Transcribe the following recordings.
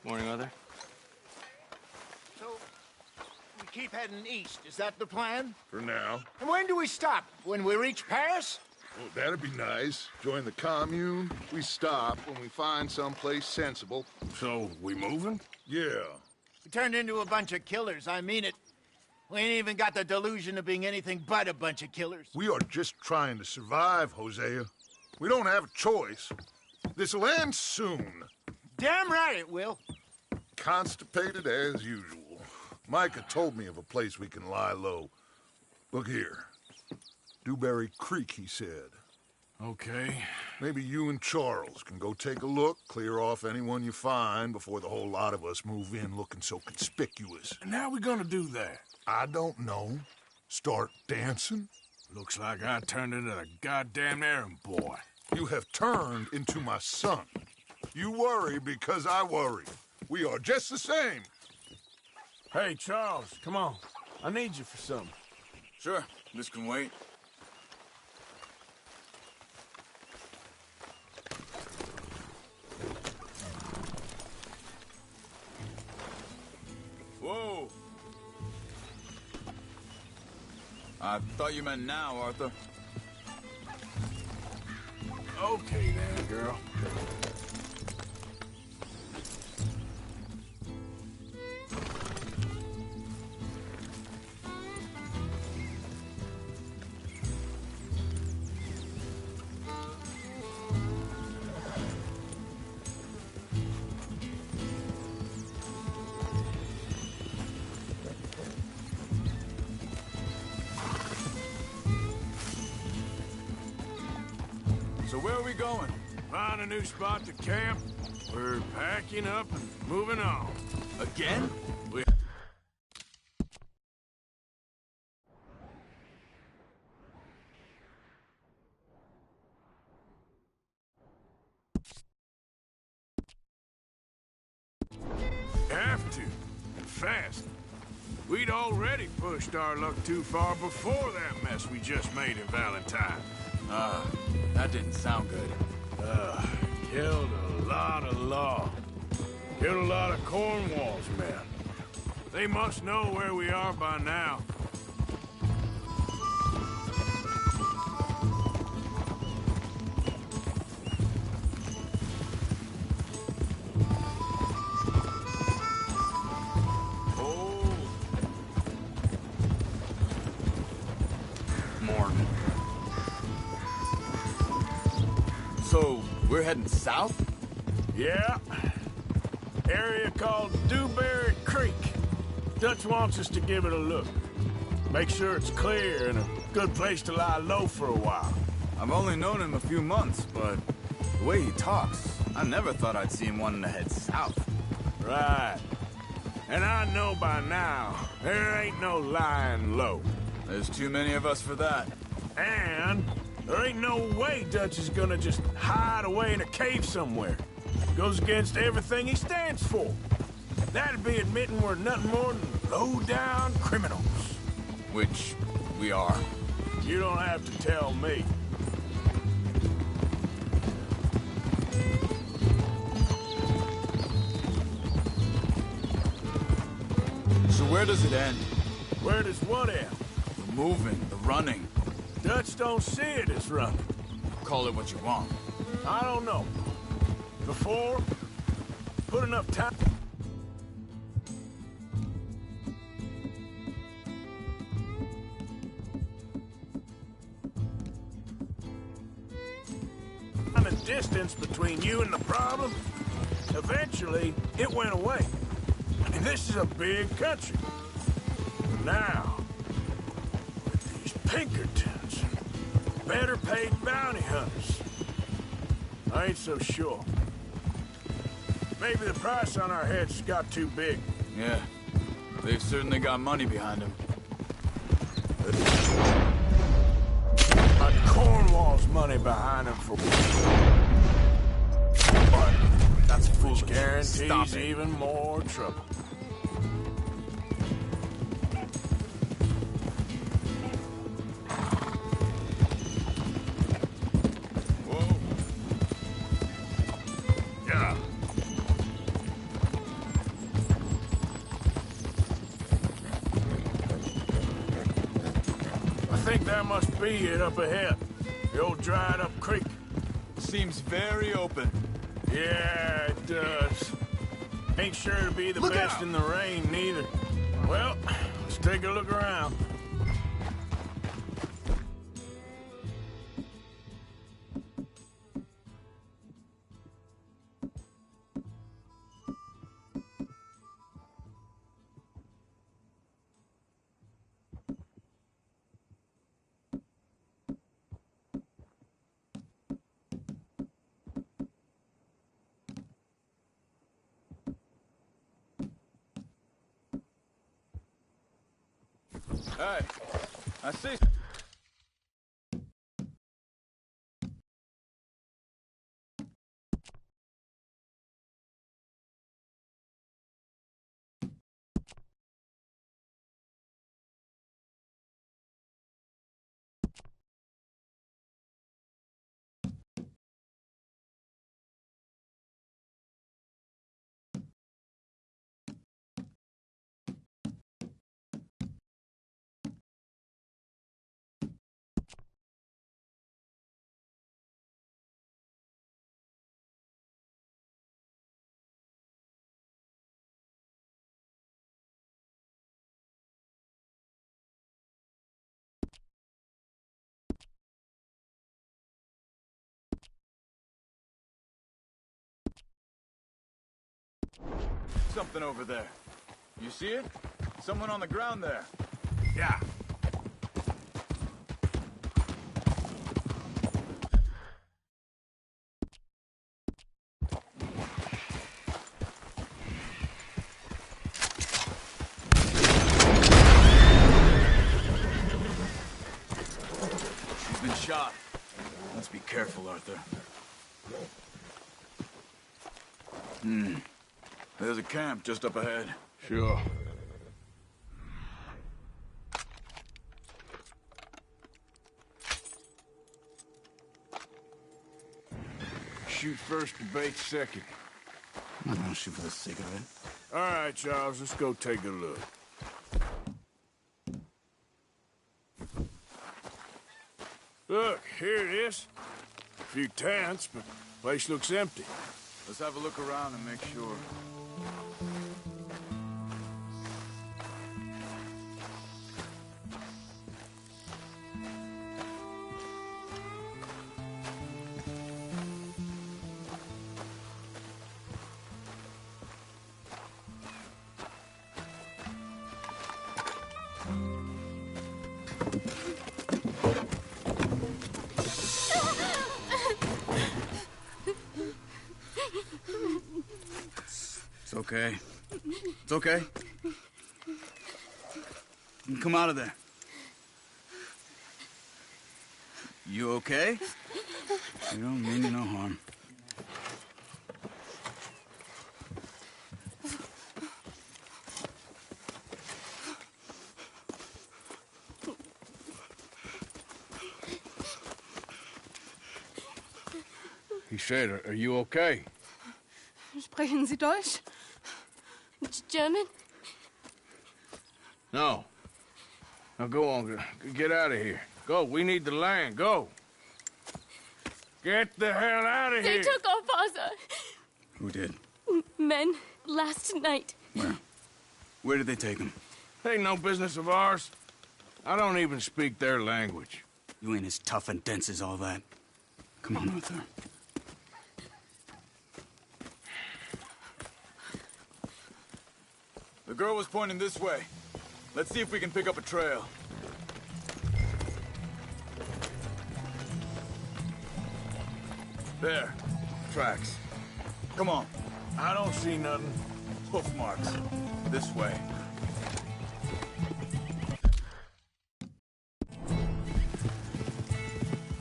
Morning, Arthur. So, we keep heading east. Is that the plan? For now. And when do we stop? When we reach Paris? Well, that'd be nice. Join the commune. We stop when we find someplace sensible. So, we moving? Yeah. We turned into a bunch of killers, I mean it. We ain't even got the delusion of being anything but a bunch of killers. We are just trying to survive, Hosea. We don't have a choice. This'll end soon. Damn right it will. Constipated as usual. Micah told me of a place we can lie low. Look here. Dewberry Creek, he said. Okay. Maybe you and Charles can go take a look, clear off anyone you find before the whole lot of us move in looking so conspicuous. And how we gonna do that? I don't know. Start dancing? Looks like I turned into the goddamn errand boy. You have turned into my son. You worry because I worry. We are just the same. Hey, Charles, come on. I need you for something. Sure, this can wait. Whoa! I thought you meant now, Arthur. Okay then, girl. So where are we going? Find a new spot to camp. We're packing up and moving on. Again? We... have to. And fast. We'd already pushed our luck too far before that mess we just made in Valentine. That didn't sound good. Killed a lot of law. Killed a lot of Cornwall's men. They must know where we are by now. Oh. Morning. So, we're heading south? Yeah. Area called Dewberry Creek. Dutch wants us to give it a look. Make sure it's clear and a good place to lie low for a while. I've only known him a few months, but the way he talks, I never thought I'd see him wanting to head south. Right. And I know by now, there ain't no lying low. There's too many of us for that. And there ain't no way Dutch is gonna just hide away in a cave somewhere. Goes against everything he stands for. That'd be admitting we're nothing more than low-down criminals. Which we are. You don't have to tell me. So where does it end? Where does what end? The moving, the running. Dutch don't see it as running. Call it what you want. I don't know. Before, put enough time. The distance between you and the problem, eventually it went away. I mean, this is a big country. Now, with these Pinkertons, better paid bounty hunters, I ain't so sure. Maybe the price on our heads got too big. Yeah, they've certainly got money behind them. Got Cornwall's money behind them for... But That's foolish. guarantees Stop it. even more trouble. Whoa. Yeah. think that must be it up ahead. The old dried up creek. Seems very open. Yeah, it does. Ain't sure to be the Look best out! in the rain, neither. Well, let's take a look around. Hey, I see. Something over there. You see it? Someone on the ground there. Yeah. He's been shot. Let's be careful, Arthur. There's a camp just up ahead. Sure. Shoot first, debate second. I'm not gonna shoot for the sake of it. All right, Charles, let's go take a look. Look, here it is. A few tents, but the place looks empty. Let's have a look around and make sure. It's okay. It's okay. Come out of there. You okay? You don't mean you no harm. He said, are you okay? Sprechen Sie Deutsch? German? No. Now go on, get out of here. Go, we need the land, go. Get the hell out of They here. took our father. Who did? Men last night. Where? Where did they take him? Ain't no business of ours. I don't even speak their language. You ain't as tough and dense as all that. Come on, Arthur. The girl was pointing this way. Let's see if we can pick up a trail. There. Tracks. Come on. I don't see nothing. Hoof marks. This way.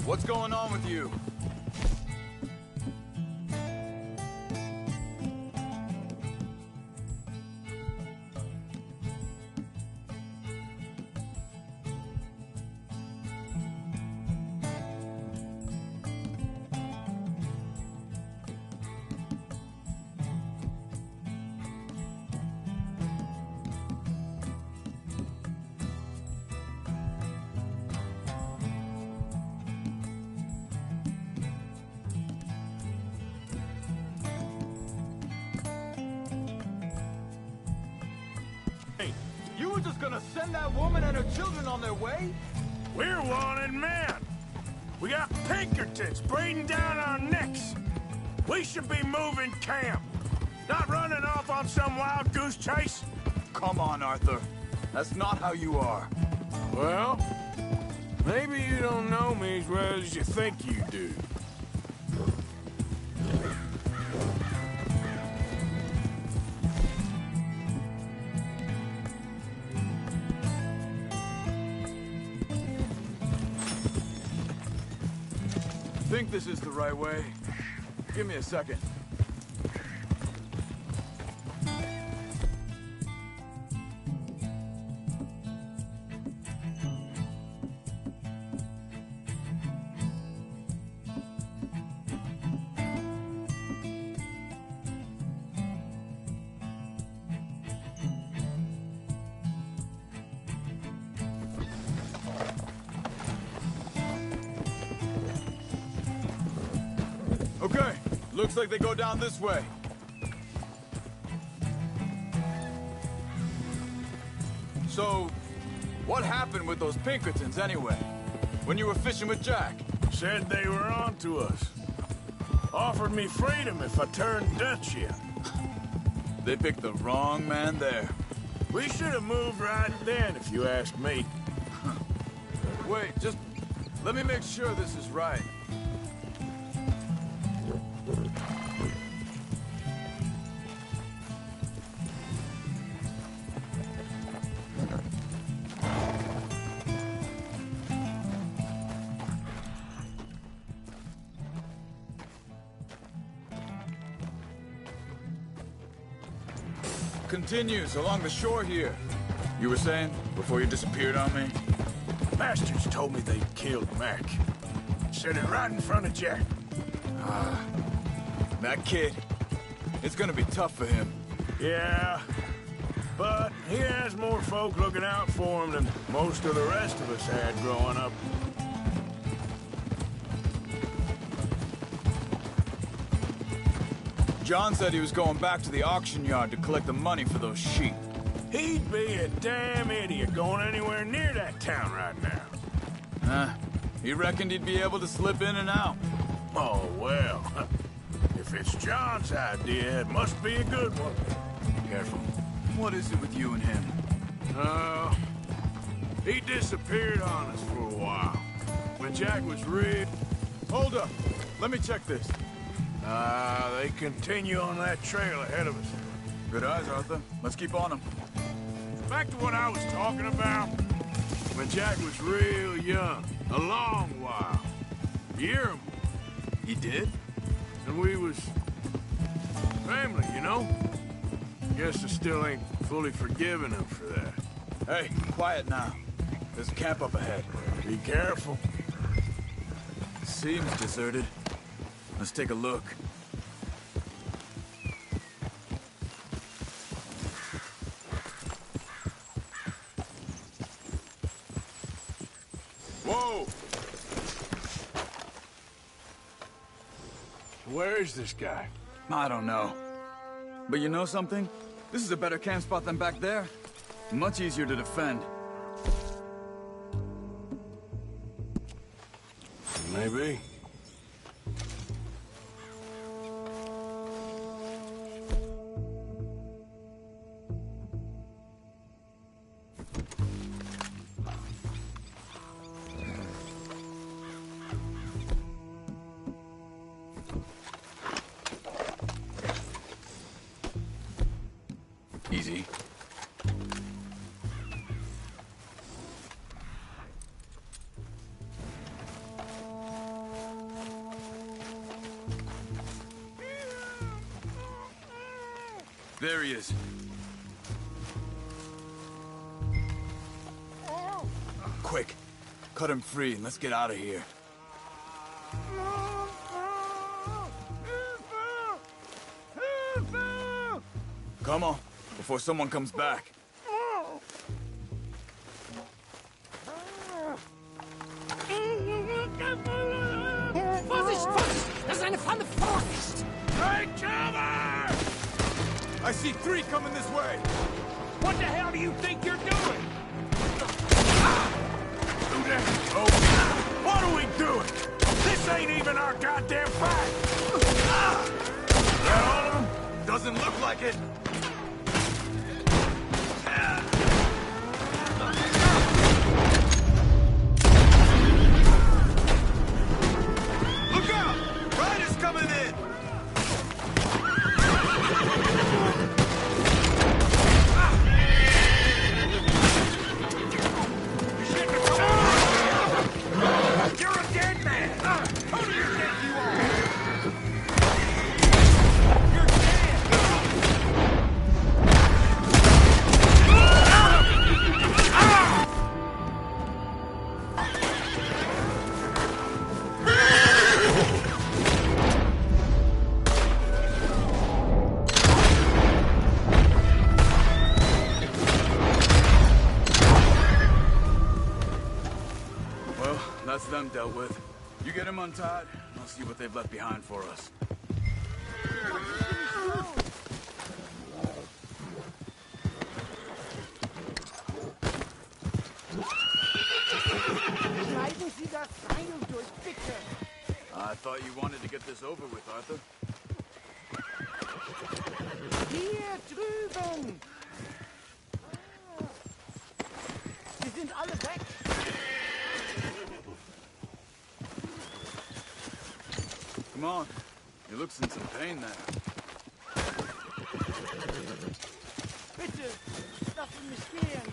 What's going on with you? were just gonna send that woman and her children on their way? We're wanted men. We got Pinkertons breathing down our necks. We should be moving camp, not running off on some wild goose chase. Come on, Arthur. That's not how you are. Well, maybe you don't know me as well as you think you do. Think this is the right way? Give me a second. Okay, looks like they go down this way. So, what happened with those Pinkertons anyway? When you were fishing with Jack? Said they were on to us. Offered me freedom if I turned Dutch yet. They picked the wrong man there. We should have moved right then, if you ask me. Wait, just let me make sure this is right. Continues along the shore here. You were saying, before you disappeared on me? Bastards told me they'd killed Mac. Said it right in front of Jack. That kid, it's gonna be tough for him. Yeah, but he has more folk looking out for him than most of the rest of us had growing up. John said he was going back to the auction yard to collect the money for those sheep. He'd be a damn idiot going anywhere near that town right now. He reckoned he'd be able to slip in and out. Oh, well. If it's John's idea, it must be a good one. Careful. What is it with you and him? He disappeared on us for a while. When Jack was real... Hold up. Let me check this. They continue on that trail ahead of us. Good eyes, Arthur. Let's keep on them. Back to what I was talking about. When Jack was real young. A long while. A year or more. He did? And we was... family, you know? Guess I still ain't fully forgiven him for that. Hey, quiet now. There's a camp up ahead. Be careful. Seems deserted. Let's take a look. Whoa! Where is this guy? I don't know. But you know something? This is a better camp spot than back there. Much easier to defend. Maybe. Easy. There he is. Quick, cut him free and let's get out of here. Come on, before someone comes back. Vorsicht, Vorsicht! Das ist eine Pfanne! Vorsicht! Take cover! I see 3 coming this way. What the hell do you think you're doing? Oh, what are we doing? This ain't even our goddamn fight! That all of them? Doesn't look like it. Look out! Riders coming in! You're a dead man! Who do you think you are? You're dead! Well, that's them dealt with. You get them untied, and I'll see what they've left behind for us. Schneiden Sie das rein und durch, bitte. I thought you wanted to get this over with, Arthur. Hier drüben. Sie sind alle weg. Come on. You look in some pain there. Bitte, lassen mich gehen.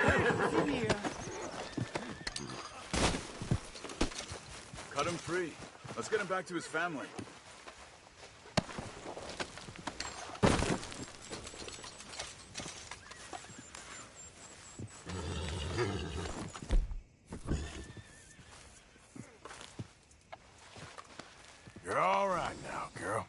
Helfen Sie mir. Cut him free. Let's get him back to his family. You're all right now, girl.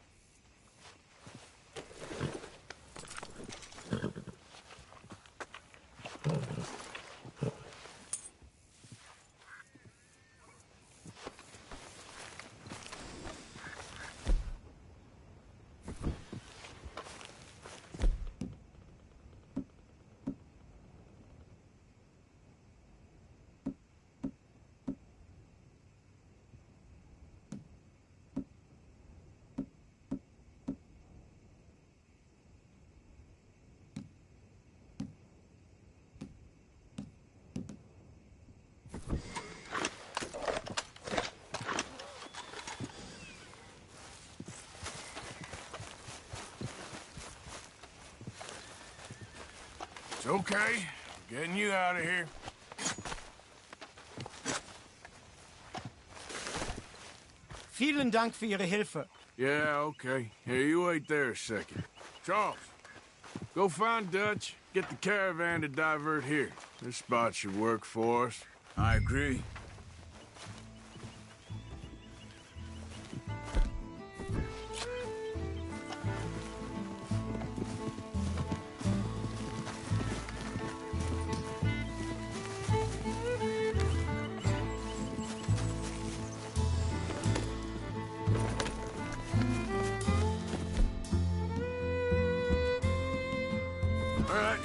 It's okay. I'm getting you out of here. Vielen Dank für Ihre Hilfe. Yeah, okay. Here, you wait there a second. Charles, go find Dutch. Get the caravan to divert here. This spot should work for us. I agree. All right,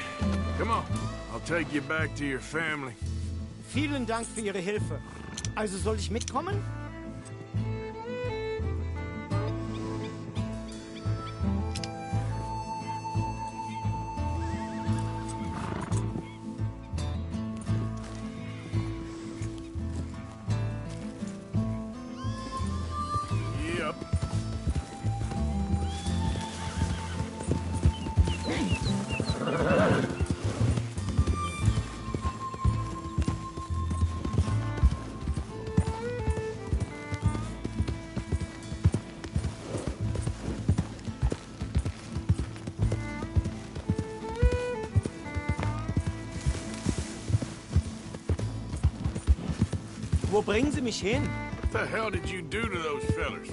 come on. I'll take you back to your family. Vielen Dank für Ihre Hilfe. Also soll ich mitkommen? Yep. Wo bringen Sie mich hin? What the hell did you do to those fellers?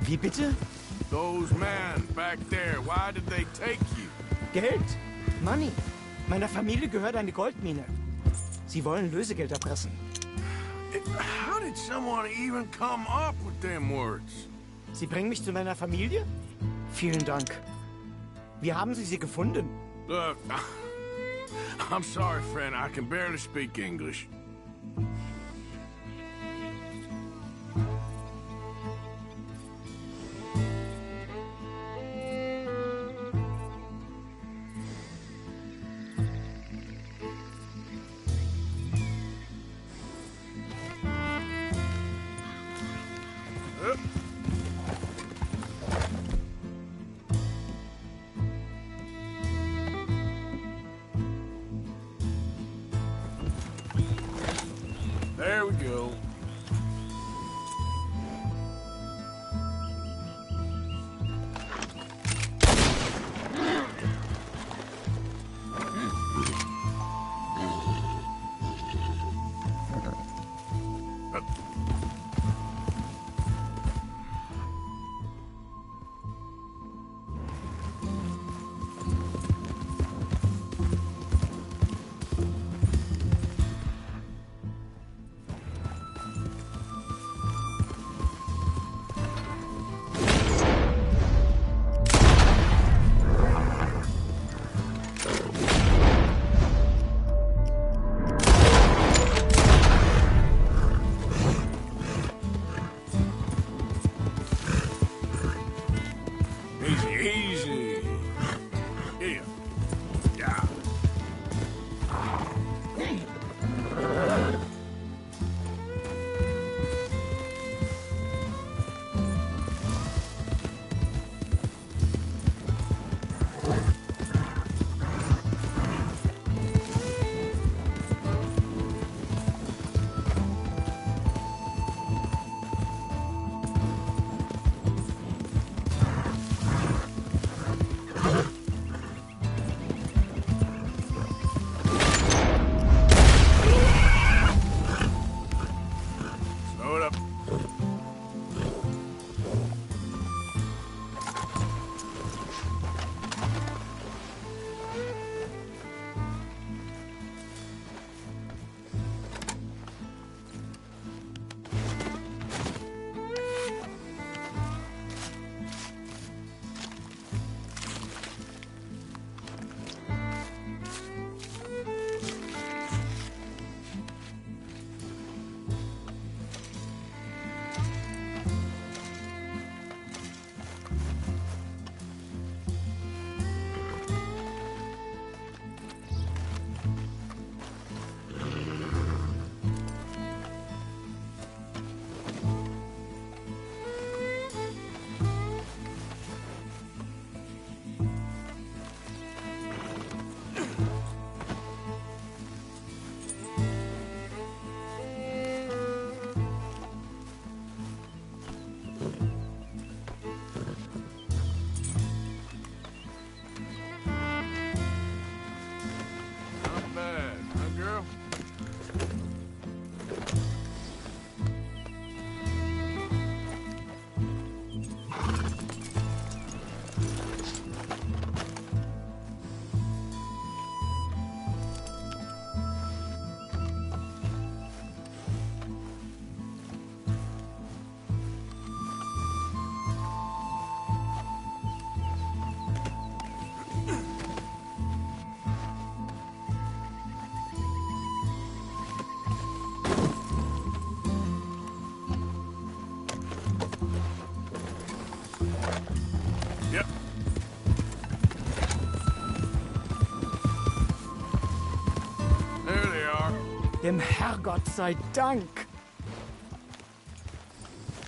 Wie bitte? Those men back there, why did they take you? Geld. Money. Meiner Familie gehört eine Goldmine. Sie wollen Lösegeld erpressen. How did someone even come up with them words? Sie bringen mich zu meiner Familie? Vielen Dank. Wie haben Sie sie gefunden? Look, I'm sorry, friend. I can barely speak English. There we go. Easy. Here. Yeah. Slow it up. Not bad, huh, girl? Yep. There they are. Dem Herrgott sei Dank.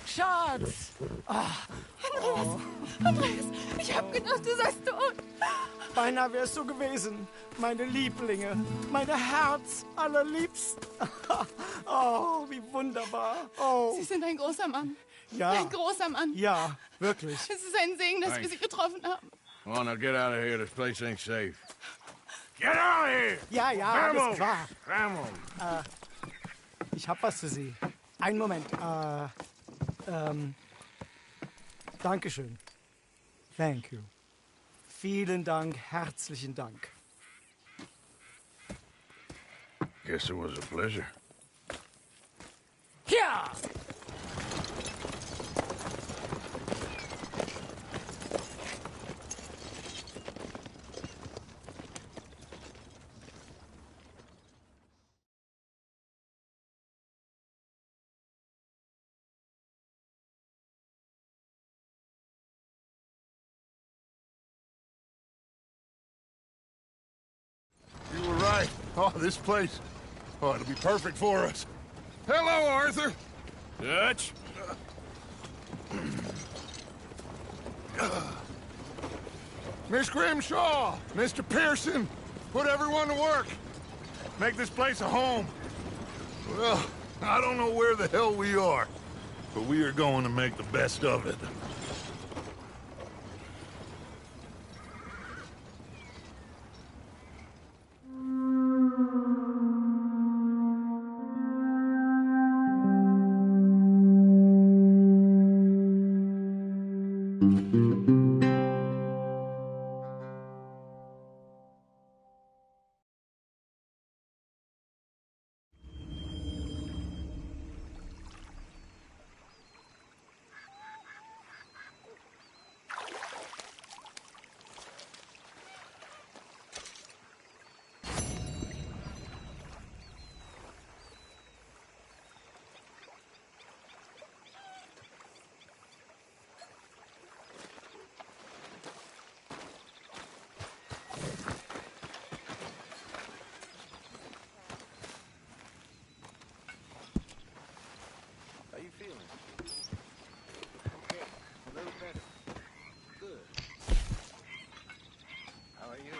Schatz! Andreas, ich hab gedacht, du seist tot. Beinahe wärst du gewesen. Meine Lieblinge. Meine Herz allerliebsten. Oh, wie wunderbar. Oh, Sie sind ein großer Mann. ja. Ein großer Mann. Ja, wirklich. Es ist ein Segen, dass wir Thanks. Sie getroffen haben. Come on, now get out of here. This place ain't safe. Get out of here! Ja, alles Vamos! klar. Vamos! Ich hab was für Sie. Einen Moment. Dankeschön. Thank you. Vielen Dank, herzlichen Dank. Guess it was a pleasure. Ja! Oh, this place. Oh, it'll be perfect for us. Hello, Arthur. Dutch? Miss Grimshaw, Mr. Pearson, put everyone to work. Make this place a home. Well, I don't know where the hell we are, but we are going to make the best of it. How you feeling? Okay, a little better. Good. How are you?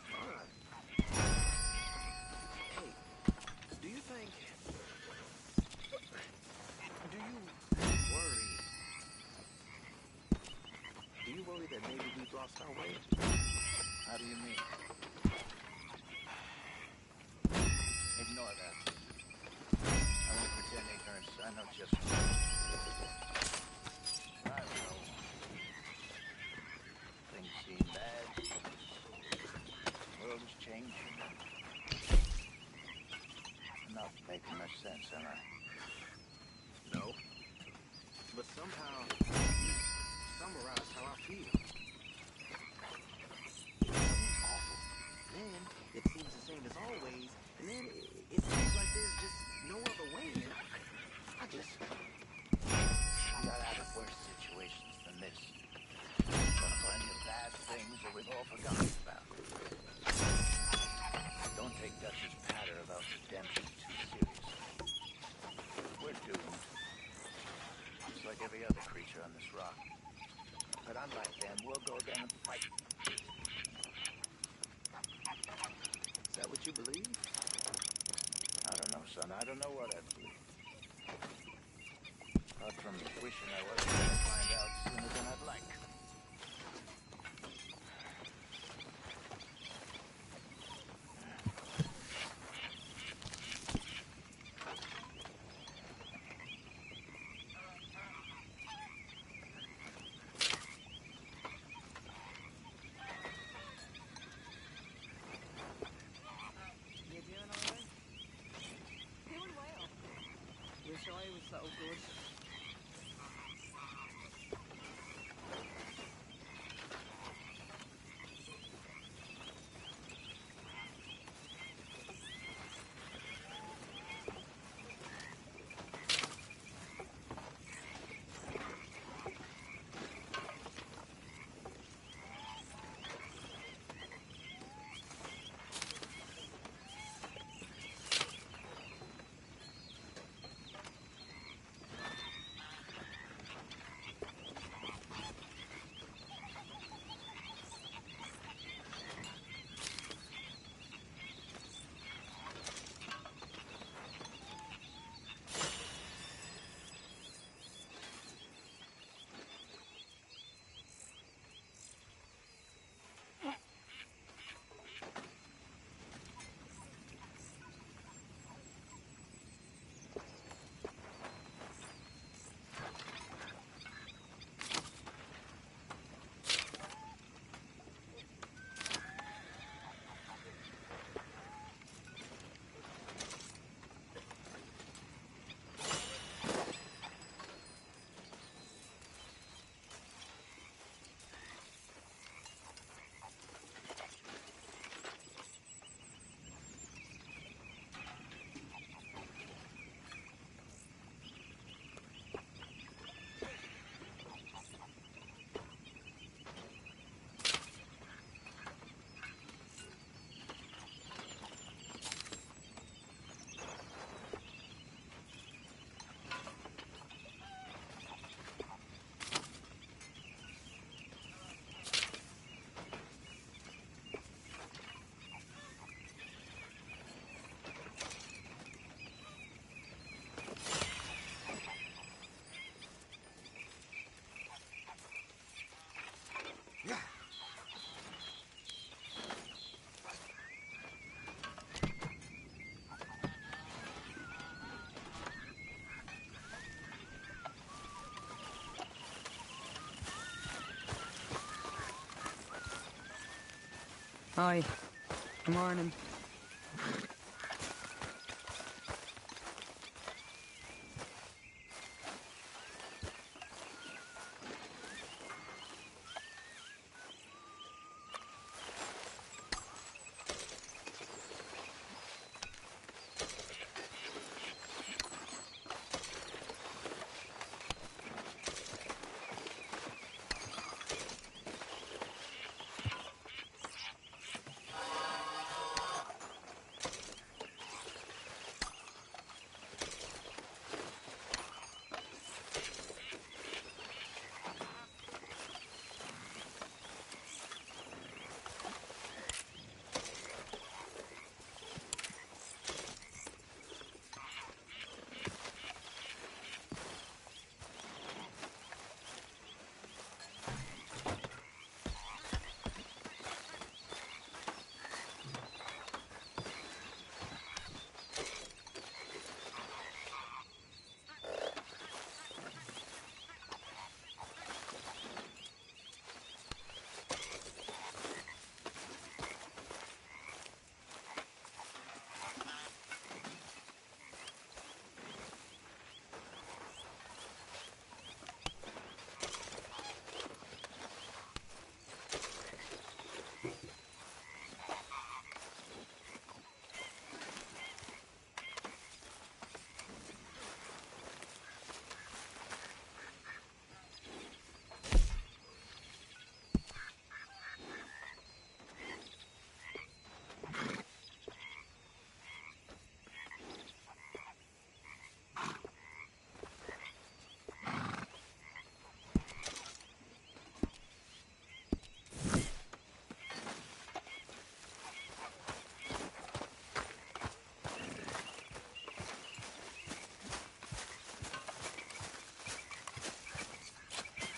Fine. Hey, do you think... Do you worry? Do you worry that maybe we've lost our way? How do you mean? Ignore that. I won't pretend ignorance. I know just what. I don't know. Things seem bad. The world is changing. I'm not making much sense, am I? No. But somehow, summarize how I feel. Something's awful. Then, it seems the same as always. And then, it seems like there's just no other way. I just... We got out of worse situations than this. Done plenty of bad things that we've all forgotten about. Don't take Dutch's patter about redemption too seriously. We're doomed. Just like every other creature on this rock. But unlike them, we'll go down and fight. Is that what you believe? I don't know, son. I don't know what I believe. Apart from wishing I wasn't going to find out sooner than I'd like. You doing all right? Doing well. Wish I was so good. Hi. Good morning.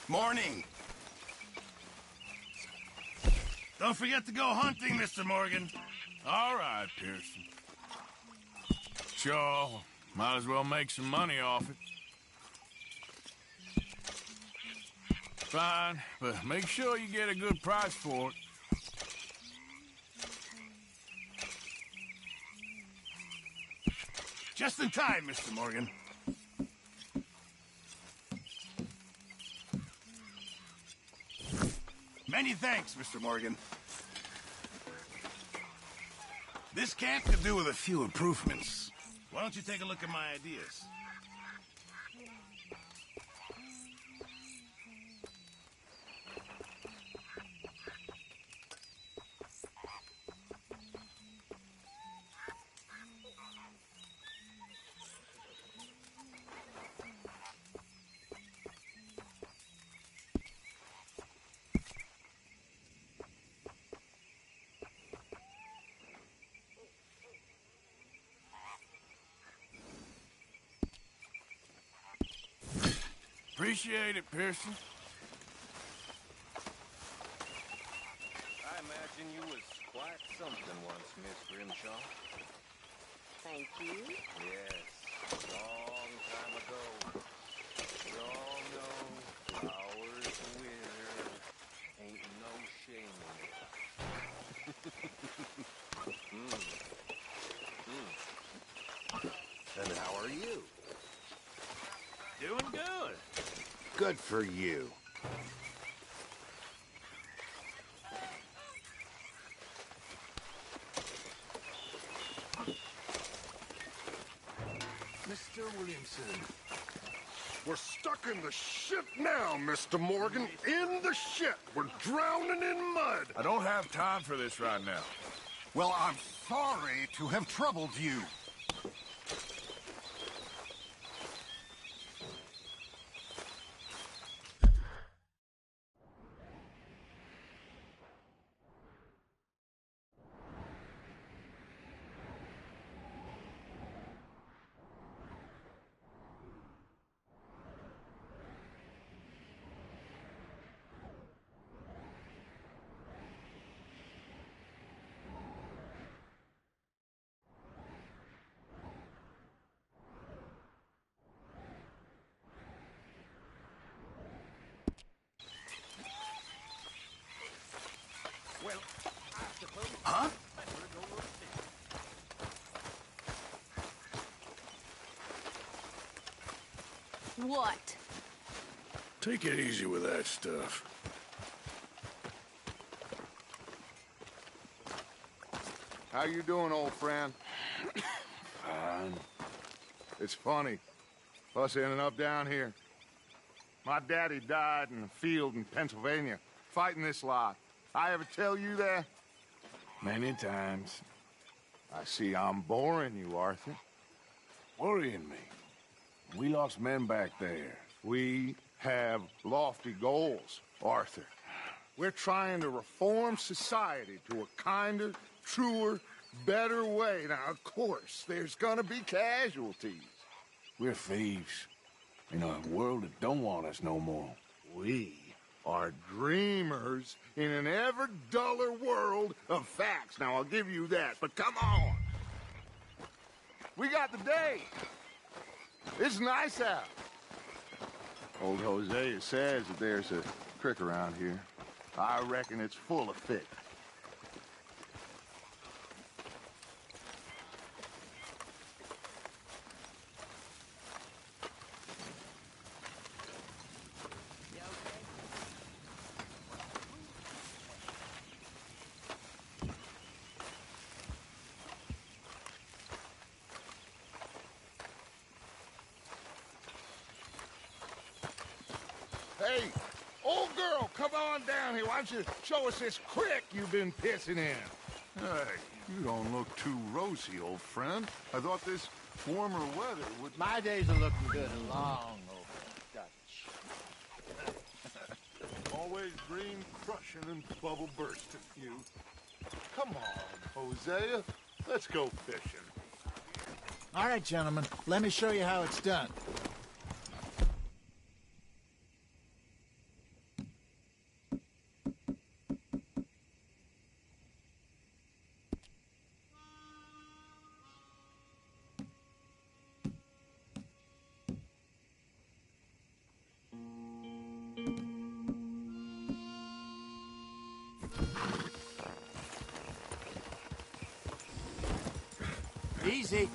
Morning. Don't forget to go hunting, Mr. Morgan. All right, Pearson. Sure, might as well make some money off it. Fine, but make sure you get a good price for it. Just in time, Mr. Morgan. Many thanks, Mr. Morgan. This camp could do with a few improvements. Why don't you take a look at my ideas? Appreciate it, Pearson. I imagine you was quite something once, Miss Grimshaw. Thank you. Yes, long time ago. We all know flowers wither. Ain't no shame in it. And how are you? Doing good. Good for you. Mr. Williamson. We're stuck in the shit now, Mr. Morgan. In the shit. We're drowning in mud. I don't have time for this right now. Well, I'm sorry to have troubled you. what? Take it easy with that stuff. How you doing, old friend? Fine. It's funny. Us ending up down here. My daddy died in a field in Pennsylvania, fighting this lot. I ever tell you that? Many times. I see I'm boring you, Arthur. Worrying me. We lost men back there. We have lofty goals, Arthur. We're trying to reform society to a kinder, truer, better way. Now, of course, there's gonna be casualties. We're thieves. In a world that don't want us no more. We are dreamers in an ever duller world of facts. Now, I'll give you that, but come on. We got the day. It's nice out. Old Hosea says that there's a creek around here. I reckon it's full of fish. Hey, old girl, come on down here. Why don't you show us this creek you've been pissing in? Hey, you don't look too rosy, old friend. I thought this warmer weather would... My days are looking good and long over Dutch. Always green crushing and bubble bursting, you. Come on, Hosea. Let's go fishing. All right, gentlemen, let me show you how it's done. Easy.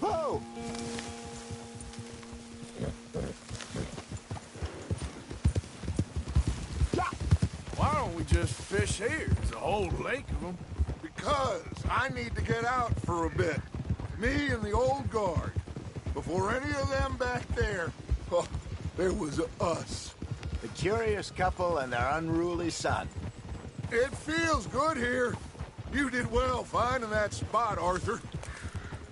Whoa! Why don't we just fish here? There's a whole lake of them. Because I need to get out for a bit. Me and the old guard. Before any of them back there, oh, there was us. The curious couple and their unruly son. It feels good here. You did well finding that spot, Arthur.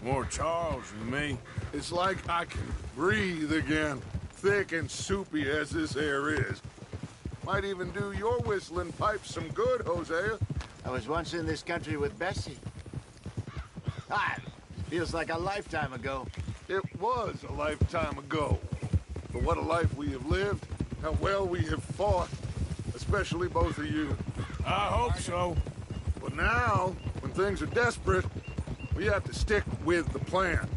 More Charles than me. It's like I can breathe again, thick and soupy as this air is. Might even do your whistling pipes some good, Hosea. I was once in this country with Bessie. Ah, feels like a lifetime ago. It was a lifetime ago. But what a life we have lived, how well we have fought, especially both of you. I hope so. But now, when things are desperate, we have to stick with the plan.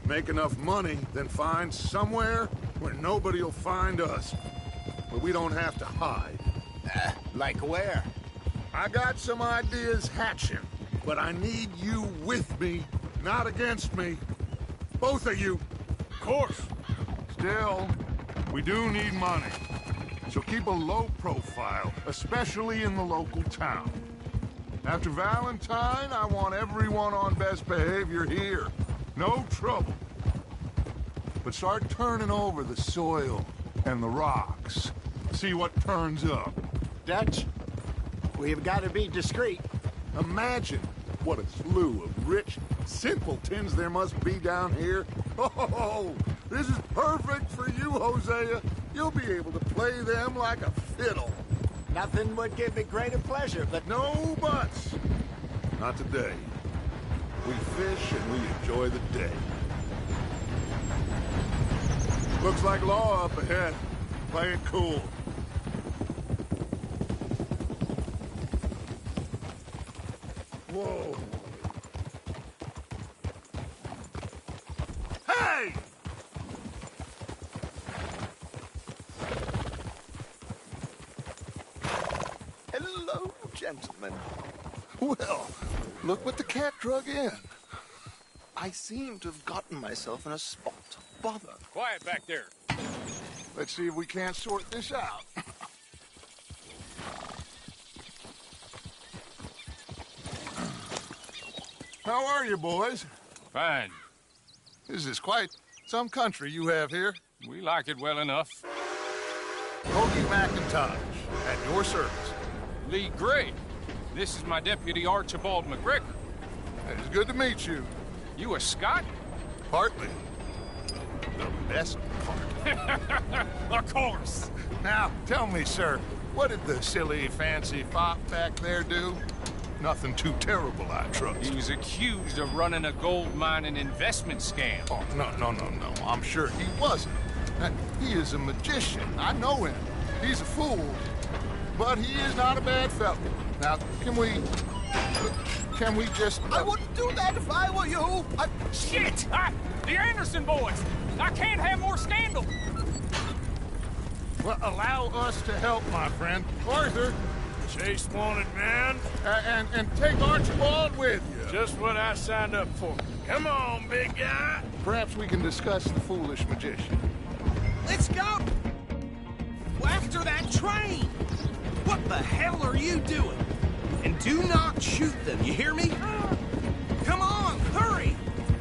Make enough money, then find somewhere where nobody will find us. Where we don't have to hide. Like where? I got some ideas hatching, but I need you with me, not against me. Both of you. Of course. Still, we do need money. So keep a low profile, especially in the local town. After Valentine, I want everyone on best behavior here. No trouble. But start turning over the soil and the rocks. See what turns up. Dutch, we've got to be discreet. Imagine what a slew of rich simpletons there must be down here. Oh, this is perfect for you, Hosea. You'll be able to play them like a fiddle. Nothing would give me greater pleasure, but... No buts. Not today. We fish and we enjoy the day. Looks like law up ahead. Play it cool. Whoa. Hey! Hello, gentlemen. Well, look what the cat drug in. I seem to have gotten myself in a spot of bother. Quiet back there. Let's see if we can't sort this out. How are you, boys? Fine. This is quite some country you have here. We like it well enough. Cody McIntosh, at your service. Lee Gray. This is my deputy Archibald McGregor. It's good to meet you. You a Scot? Partly. The best part. Of course. Now, tell me, sir, what did the silly, fancy fop back there do? Nothing too terrible, I trust. He was accused of running a gold mining investment scam. Oh, no. I'm sure he wasn't. He is a magician. I know him. He's a fool. But he is not a bad fellow. Now, can we just... I wouldn't do that if I were you. Shit! The Anderson boys! I can't have more scandal! Well, allow us to help, my friend. Arthur, Chase wanted man. and take Archibald with you. Just what I signed up for. Come on, big guy. Perhaps we can discuss the foolish magician. Let's go! After that train! What the hell are you doing? And do not shoot them, you hear me? Come on, hurry!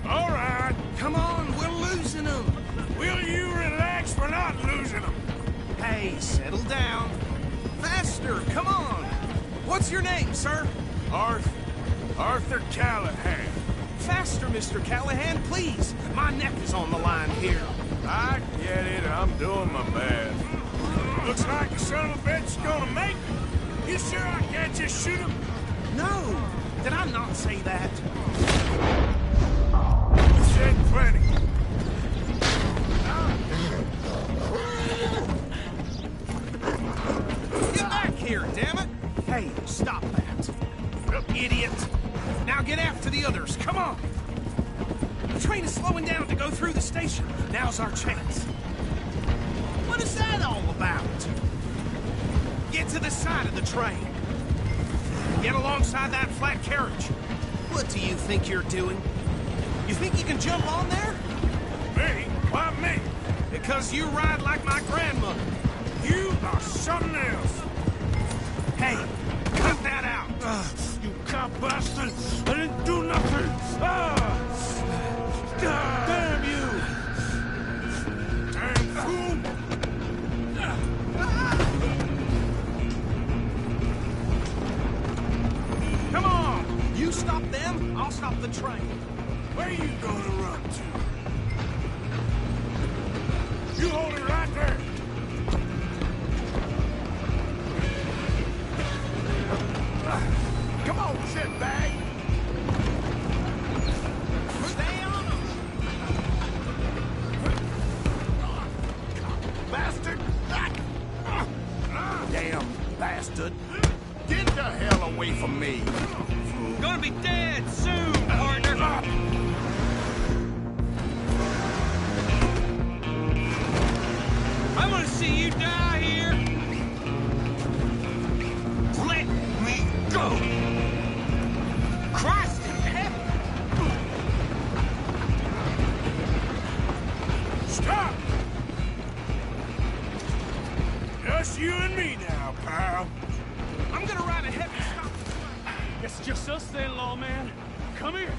All right. Come on, we're losing them! Will you relax? We're not losing them. Hey, settle down. Faster, come on! What's your name, sir? Arthur Callahan. Faster, Mr. Callahan, please! My neck is on the line here. I get it. I'm doing my best. Looks like the son of a bitch's gonna make it. You sure I can't just shoot him? No! Did I not say that? You said plenty. Get back here, damn it! Hey, stop that. Idiot! Now get after the others, come on! The train is slowing down to go through the station. Now's our chance. What is that all about? Get to the side of the train. Get alongside that flat carriage. What do you think you're doing? You think you can jump on there? Me? Why me? Because you ride like my grandmother. You are something else. Hey, cut that out. You cop bastard! I didn't do nothing! Damn you! Damn fool! Come on! You stop them, I'll stop the train. Where you gonna run to? You hold it right there! Come on, shitbag! Stay on them! Bastard! Damn bastard. Get the hell away from me! Gonna be dead soon, partner! I wanna see you die here! Let me go! Christ in heaven! Stop! Just you and me now, pal. I'm gonna ride ahead and stop. It's just us then, lawman. Come here.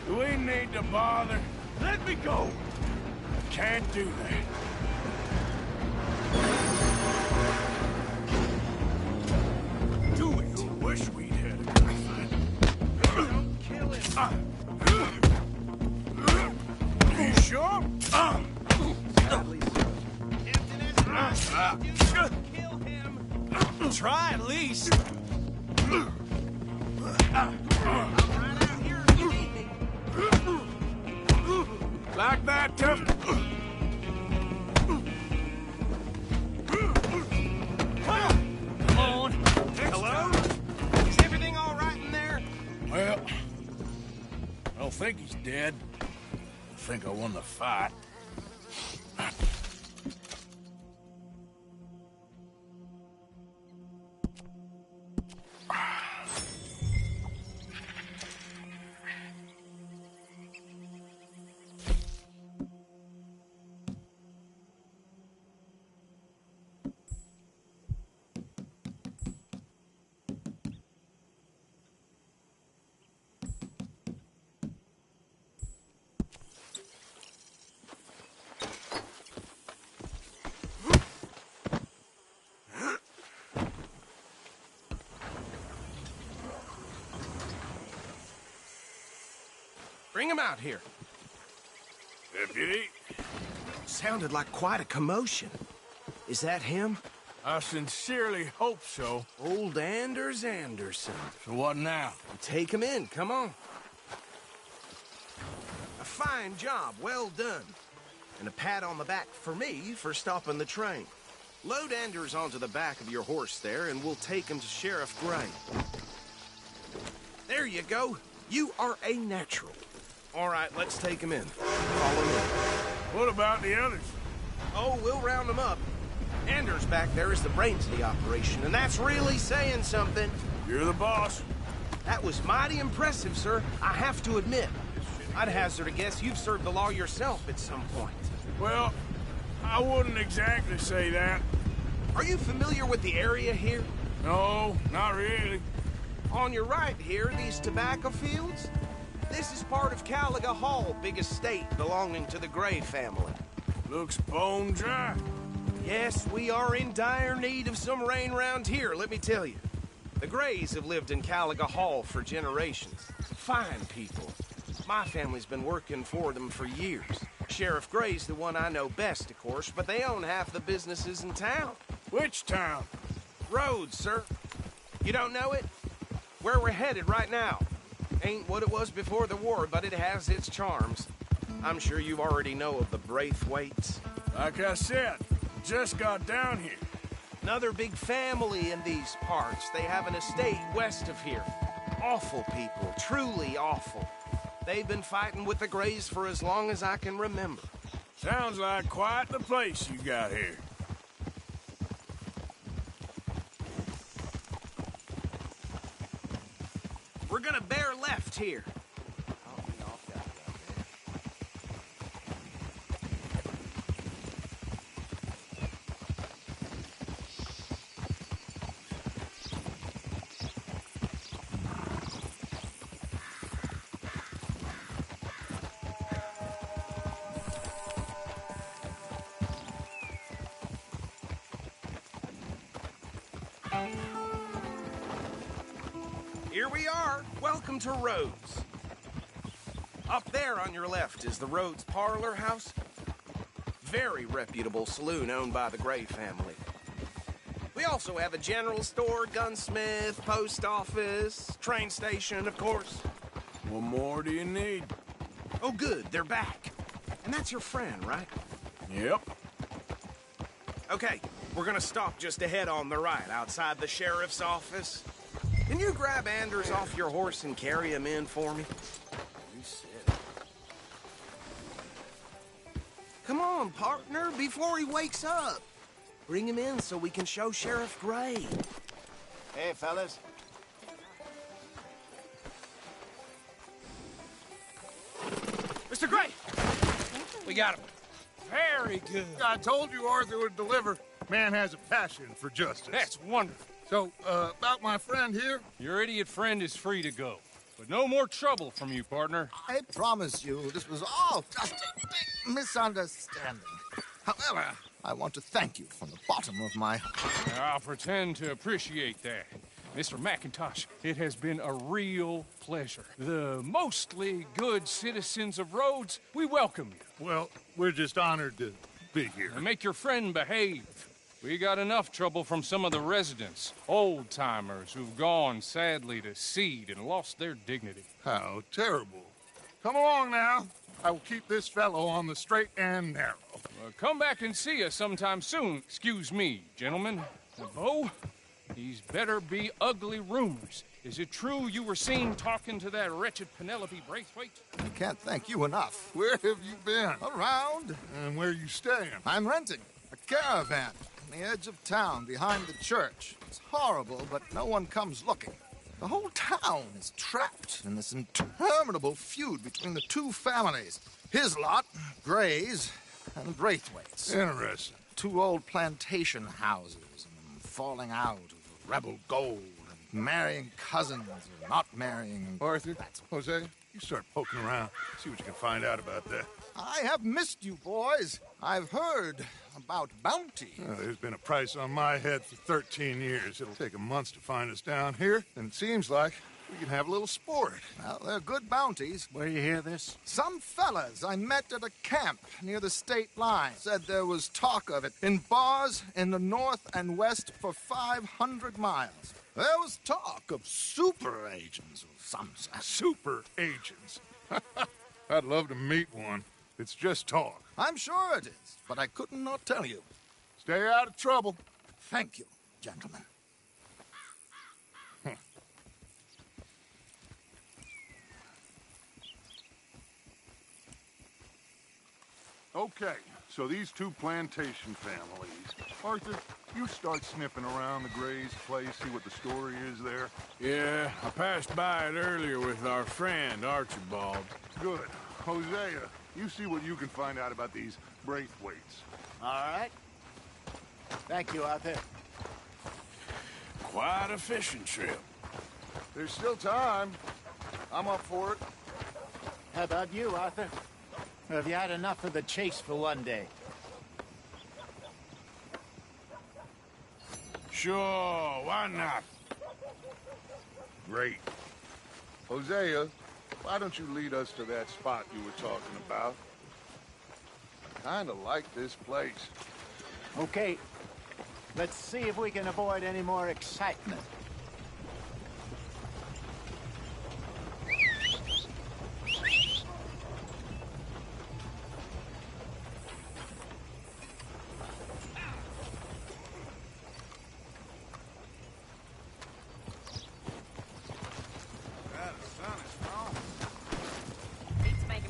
We need to bother. Let me go. Can't do that. Do it! Wish we'd had a good fight. Don't kill him! You sure? Captain has kill him! Try at least! I'm right out here if you need me. Like that, tough? Come on! Hello? Is everything all right in there? Well, I don't think he's dead. I think I won the fight. Bring him out here. Deputy, Sounded like quite a commotion. Is that him? I sincerely hope so. Old Anders Anderson. So what now? Take him in, come on. A fine job, well done. And a pat on the back for me for stopping the train. Load Anders onto the back of your horse there, and we'll take him to Sheriff Gray. There you go. You are a natural. All right, let's take him in. Follow me. What about the others? Oh, we'll round them up. Anders back there is the brains of the operation, and that's really saying something. You're the boss. That was mighty impressive, sir. I have to admit. I'd hazard a guess you've served the law yourself at some point. Well, I wouldn't exactly say that. Are you familiar with the area here? No, not really. On your right here, these tobacco fields? This is part of Caliga Hall, big estate belonging to the Gray family. Looks bone dry. Yes, we are in dire need of some rain round here, let me tell you. The Grays have lived in Caliga Hall for generations. Fine people. My family's been working for them for years. Sheriff Gray's the one I know best, of course, but they own half the businesses in town. Which town? Rhodes, sir. You don't know it? Where we're headed right now. Ain't what it was before the war, but it has its charms. I'm sure you already know of the Braithwaites. Like I said, just got down here. Another big family in these parts. They have an estate west of here. Awful people, truly awful. They've been fighting with the Grays for as long as I can remember. Sounds like quite the place you got here. We're gonna bear left here. Here we are. Welcome to Rhodes. Up there on your left is the Rhodes Parlor House. Very reputable saloon owned by the Gray family. We also have a general store, gunsmith, post office, train station, of course. What more do you need? Oh, good. They're back. And that's your friend, right? Yep. Okay, we're gonna stop just ahead on the right, outside the sheriff's office. Can you grab Anders off your horse and carry him in for me? You sit. Come on, partner, before he wakes up. Bring him in so we can show Sheriff Gray. Hey, fellas. Mr. Gray! We got him. Very good. I told you Arthur would deliver. Man has a passion for justice. That's wonderful. So, about my friend here? Your idiot friend is free to go. But no more trouble from you, partner. I promise you, this was all just a big misunderstanding. However, I want to thank you from the bottom of my heart. I'll pretend to appreciate that. Mr. McIntosh, it has been a real pleasure. The mostly good citizens of Rhodes, we welcome you. Well, we're just honored to be here. And make your friend behave. We got enough trouble from some of the residents, old-timers who've gone, sadly, to seed and lost their dignity. How terrible. Come along now. I will keep this fellow on the straight and narrow. Come back and see us sometime soon. Excuse me, gentlemen. Bo, these better be ugly rumors. Is it true you were seen talking to that wretched Penelope Braithwaite? I can't thank you enough. Where have you been? Around. And where you staying? I'm renting a caravan on the edge of town behind the church. It's horrible, but no one comes looking. The whole town is trapped in this interminable feud between the two families. His lot, Gray's, and Braithwaite's. Interesting. Two old plantation houses, and falling out of rebel gold, and marrying cousins, or not marrying. Arthur, Jose, you start poking around. See what you can find out about that. I have missed you, boys. I've heard about bounty. There's been a price on my head for 13 years. It'll take a month to find us down here, and it seems like We can have a little sport. Well, they're good bounties. Where you hear this? Some fellas I met at a camp near the state line said there was talk of it in bars in the north and west for 500 miles. There was talk of super agents or some such. Super agents. I'd love to meet one. It's just talk. I'm sure it is, but I couldn't not tell you. Stay out of trouble. Thank you, gentlemen. Okay, so these two plantation families. Arthur, you start sniffing around the Gray's place, see what the story is there. Yeah, I passed by it earlier with our friend, Archibald. Good. Hosea, you see what you can find out about these Braithwaites. All right. Thank you, Arthur. Quite a fishing trip. There's still time. I'm up for it. How about you, Arthur? Or have you had enough of the chase for one day? Sure, why not? Great. Hosea, why don't you lead us to that spot you were talking about? I kinda like this place. Okay. Let's see if we can avoid any more excitement.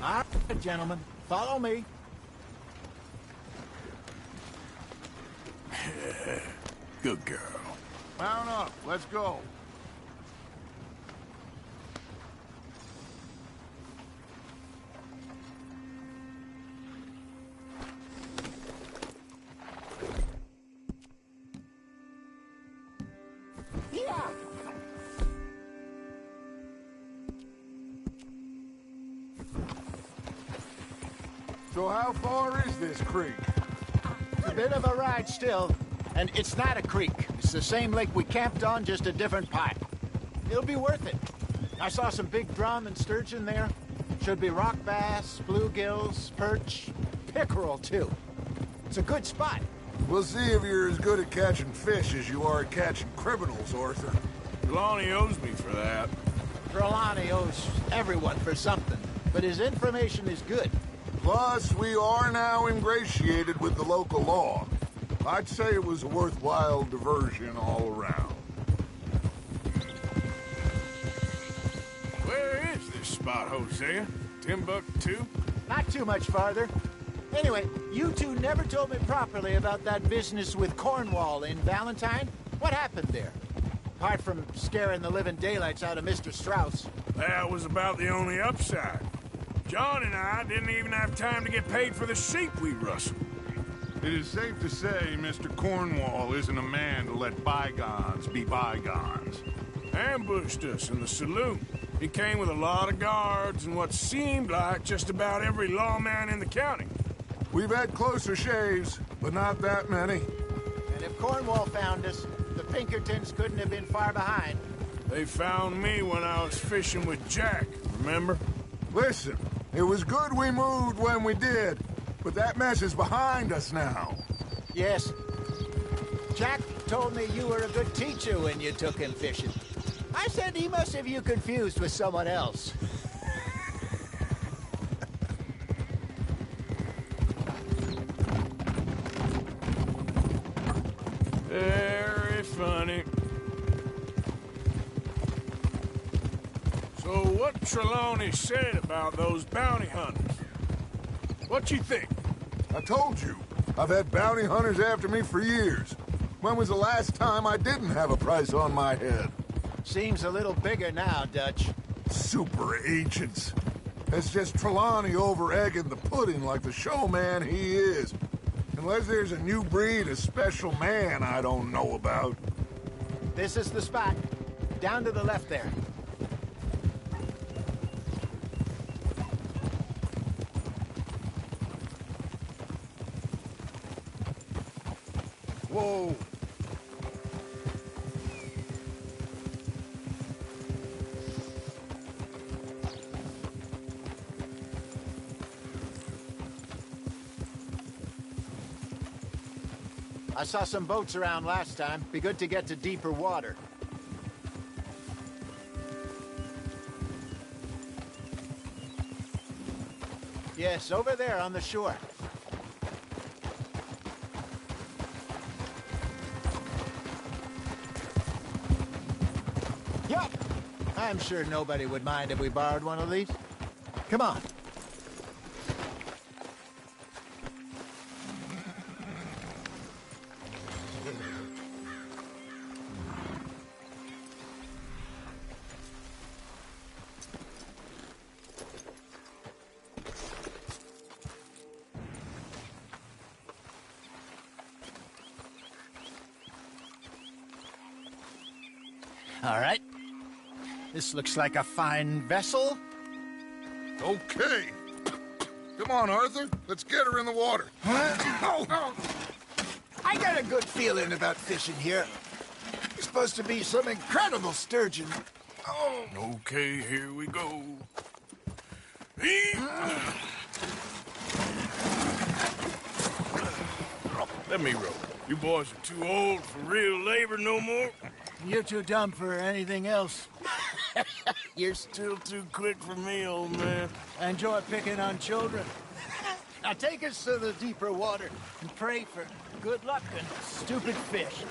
All right, gentlemen, follow me. Good girl. Mount up, let's go. Yeah. So how far is this creek? It's a bit of a ride still, and it's not a creek. It's the same lake we camped on, just a different pipe. It'll be worth it. I saw some big drum and sturgeon there. Should be rock bass, bluegills, perch, pickerel, too. It's a good spot. We'll see if you're as good at catching fish as you are at catching criminals, Arthur. Lonnie owes me for that. Trelawney owes everyone for something, but his information is good. Plus, we are now ingratiated with the local law. I'd say it was a worthwhile diversion all around. Where is this spot, Hosea? Timbuktu? Not too much farther. Anyway, you two never told me properly about that business with Cornwall in Valentine. What happened there? Apart from scaring the living daylights out of Mr. Strauss. That was about the only upside. John and I didn't even have time to get paid for the sheep we rustled. It is safe to say Mr. Cornwall isn't a man to let bygones be bygones. Ambushed us in the saloon. He came with a lot of guards and what seemed like just about every lawman in the county. We've had closer shaves, but not that many. And if Cornwall found us, the Pinkertons couldn't have been far behind. They found me when I was fishing with Jack, remember? Listen, it was good we moved when we did, but that mess is behind us now. Yes. Jack told me you were a good teacher when you took him fishing. I said he must have you confused with someone else. Very funny. So what Trelawney said about those bounty hunters? What you think? I told you, I've had bounty hunters after me for years. When was the last time I didn't have a price on my head? Seems a little bigger now, Dutch. Super agents. It's just Trelawney over-egging the pudding like the showman he is. Unless there's a new breed of special man I don't know about. This is the spot. Down to the left there. Whoa. I saw some boats around last time. Be good to get to deeper water. Yes, over there on the shore. Yup! I'm sure nobody would mind if we borrowed one of these. Come on. All right. This looks like a fine vessel. Okay. Come on, Arthur. Let's get her in the water. I got a good feeling about fishing here. It's supposed to be some incredible sturgeon. Oh. Okay, here we go. Let me row. You boys are too old for real labor no more. You're too dumb for anything else. You're still too quick for me, old man. I enjoy picking on children. Now take us to the deeper water and pray for good luck and stupid fish.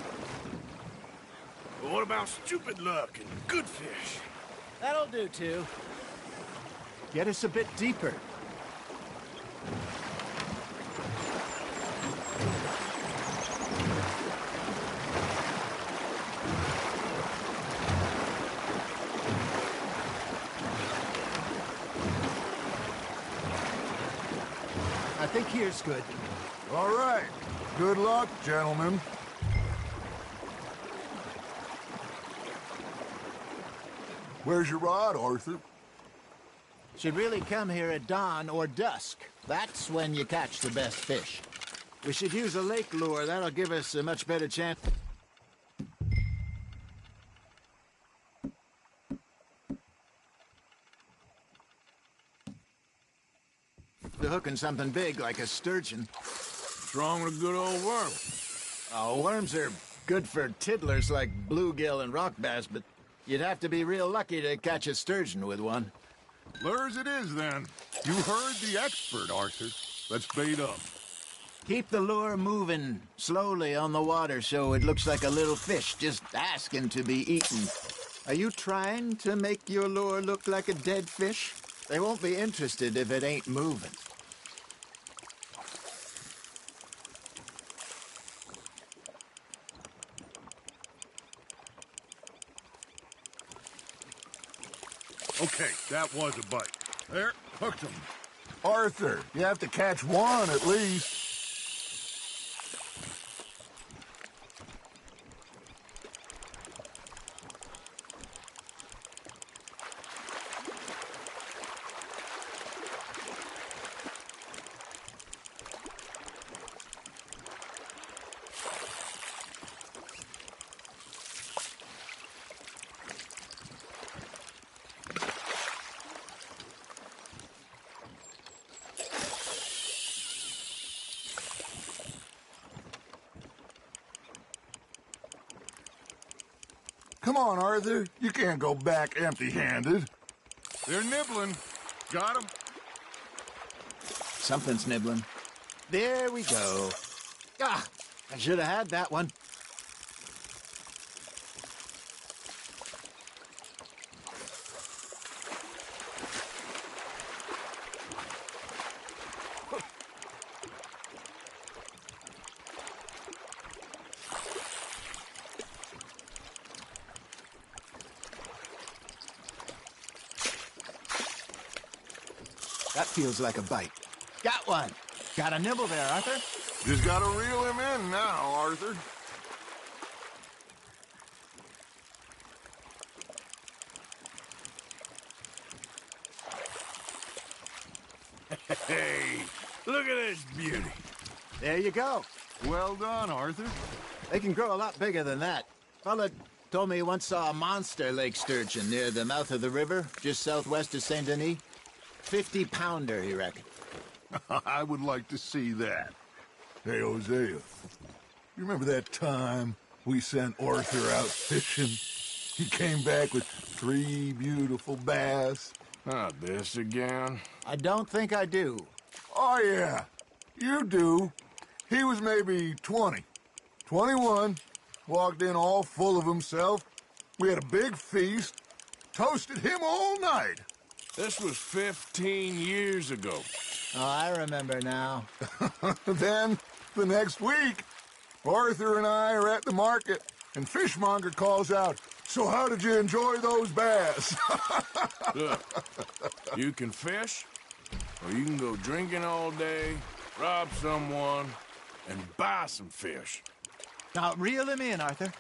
But what about stupid luck and good fish? That'll do, too. Get us a bit deeper. I think here's good. All right. Good luck, gentlemen. Where's your rod, Arthur? Should really come here at dawn or dusk. That's when you catch the best fish. We should use a lake lure. That'll give us a much better chance. The hooking something big like a sturgeon. What's wrong with a good old worm? Oh, worms are good for tiddlers like bluegill and rock bass, but you'd have to be real lucky to catch a sturgeon with one. Lures it is, then. You heard the expert, Arthur. Let's bait up. Keep the lure moving slowly on the water so it looks like a little fish just asking to be eaten. Are you trying to make your lure look like a dead fish? They won't be interested if it ain't moving. Okay, that was a bite. There, hooked him. Arthur, you have to catch one at least. Come on, Arthur. You can't go back empty-handed. They're nibbling. Got 'em? Something's nibbling. There we go. Ah, I should have had that one. That feels like a bite. Got one. Got a nibble there, Arthur. Just gotta reel him in now, Arthur. Hey, look at this beauty. There you go. Well done, Arthur. They can grow a lot bigger than that. Fella told me he once saw a monster lake sturgeon near the mouth of the river, just southwest of Saint Denis. 50-pounder, he reckoned. I would like to see that. Hey, Hosea. You remember that time we sent Arthur out fishing? He came back with 3 beautiful bass. Not this again. I don't think I do. Oh, yeah. You do. He was maybe 20. 21. Walked in all full of himself. We had a big feast. Toasted him all night. This was 15 years ago. Oh, I remember now. Then, the next week, Arthur and I are at the market, and Fishmonger calls out, "So how did you enjoy those bass?" Look, you can fish, or you can go drinking all day, rob someone, and buy some fish. Now, reel him in, Arthur.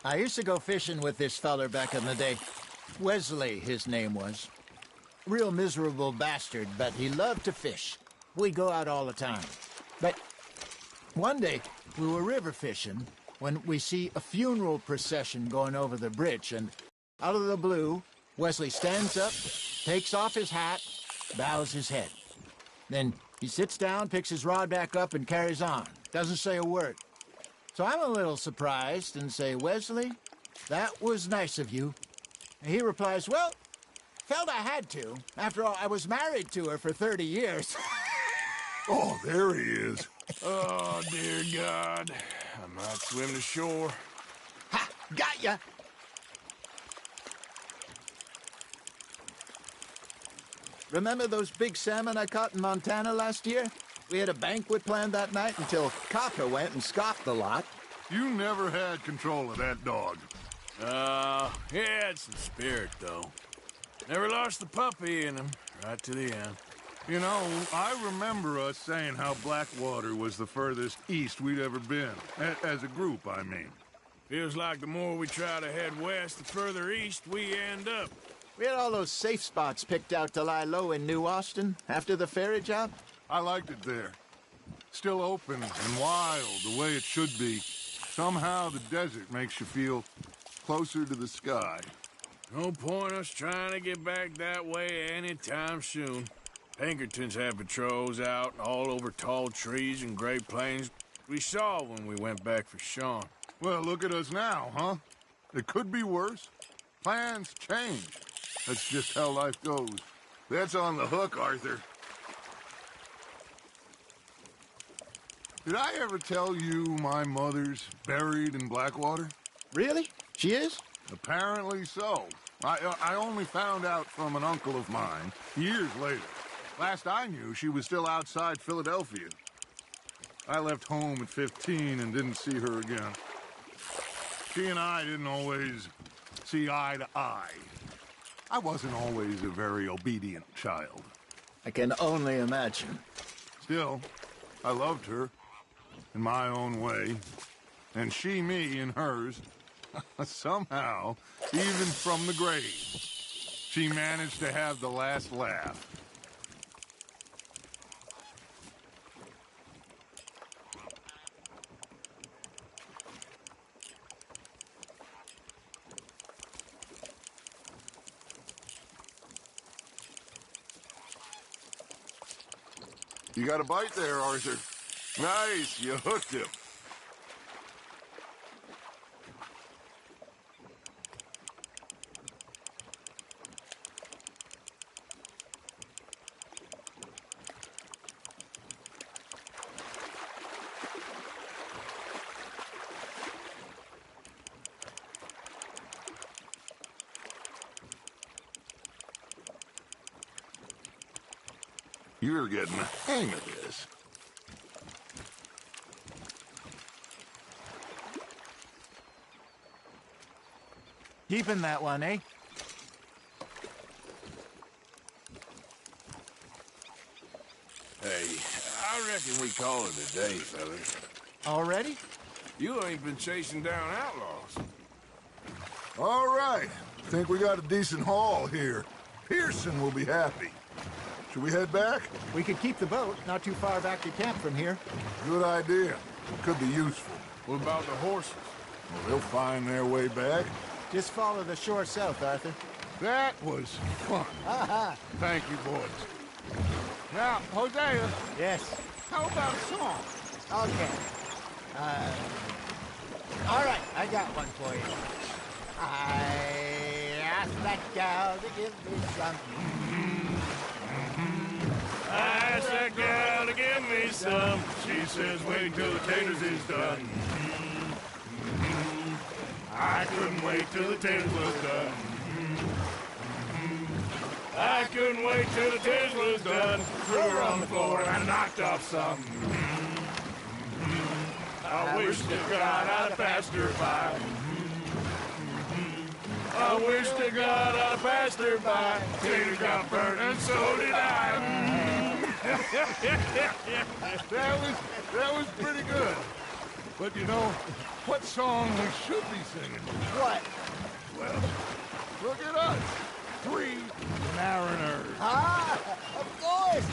I used to go fishing with this feller back in the day. Wesley, his name was. Real miserable bastard, but he loved to fish. We'd go out all the time. But one day, we were river fishing when we see a funeral procession going over the bridge, and out of the blue, Wesley stands up, takes off his hat, bows his head. Then he sits down, picks his rod back up, and carries on. Doesn't say a word. So I'm a little surprised and say, "Wesley, that was nice of you." And he replies, "Well, felt I had to. After all, I was married to her for 30 years. Oh, there he is. Oh, dear God. I might swim to shore. Ha! Got ya! Remember those big salmon I caught in Montana last year? We had a banquet planned that night until Copper went and scoffed the lot. You never had control of that dog. He had some spirit, though. Never lost the puppy in him, right to the end. You know, I remember us saying how Blackwater was the furthest east we'd ever been. As a group, I mean. Feels like the more we try to head west, the further east we end up. We had all those safe spots picked out to lie low in New Austin after the ferry job. I liked it there. Still open and wild, the way it should be. Somehow the desert makes you feel closer to the sky. No point us trying to get back that way anytime soon. Pinkertons have patrols out all over tall trees and Great Plains. We saw when we went back for Sean. Well, look at us now, huh? It could be worse. Plans change. That's just how life goes. That's on the hook, Arthur. Did I ever tell you my mother's buried in Blackwater? Really? She is? Apparently so. I only found out from an uncle of mine years later. Last I knew, she was still outside Philadelphia. I left home at 15 and didn't see her again. She and I didn't always see eye to eye. I wasn't always a very obedient child. I can only imagine. Still, I loved her in my own way, and she me in hers. Somehow, even from the grave, she managed to have the last laugh. You got a bite there, Arthur. Nice, you hooked him. You're getting the hang of this. Keeping that one, eh? Hey, I reckon we call it a day, fellas. Already? You ain't been chasing down outlaws. All right. Think we got a decent haul here. Pearson will be happy. Should we head back? We could keep the boat not too far back to camp from here. Good idea. Could be useful. What about the horses? Well, they'll find their way back. Just follow the shore south, Arthur. That was fun. Aha! Thank you, boys. Now, Hosea, Yes. how about a song? Okay. All right, I got one for you. I asked that gal to give me some. I asked that gal to give me some. She says, wait till the taters is done. I couldn't wait till the taters was done. I couldn't wait till the taters was done. Threw her on the floor and I knocked off some. I wish to God I'd have passed her by. I wish to God I'd have passed her by. Tater got burnt and so did I. That was pretty good. But you know, what song we should be singing? What? Well, look at us. 3 mariners. Ah, of course.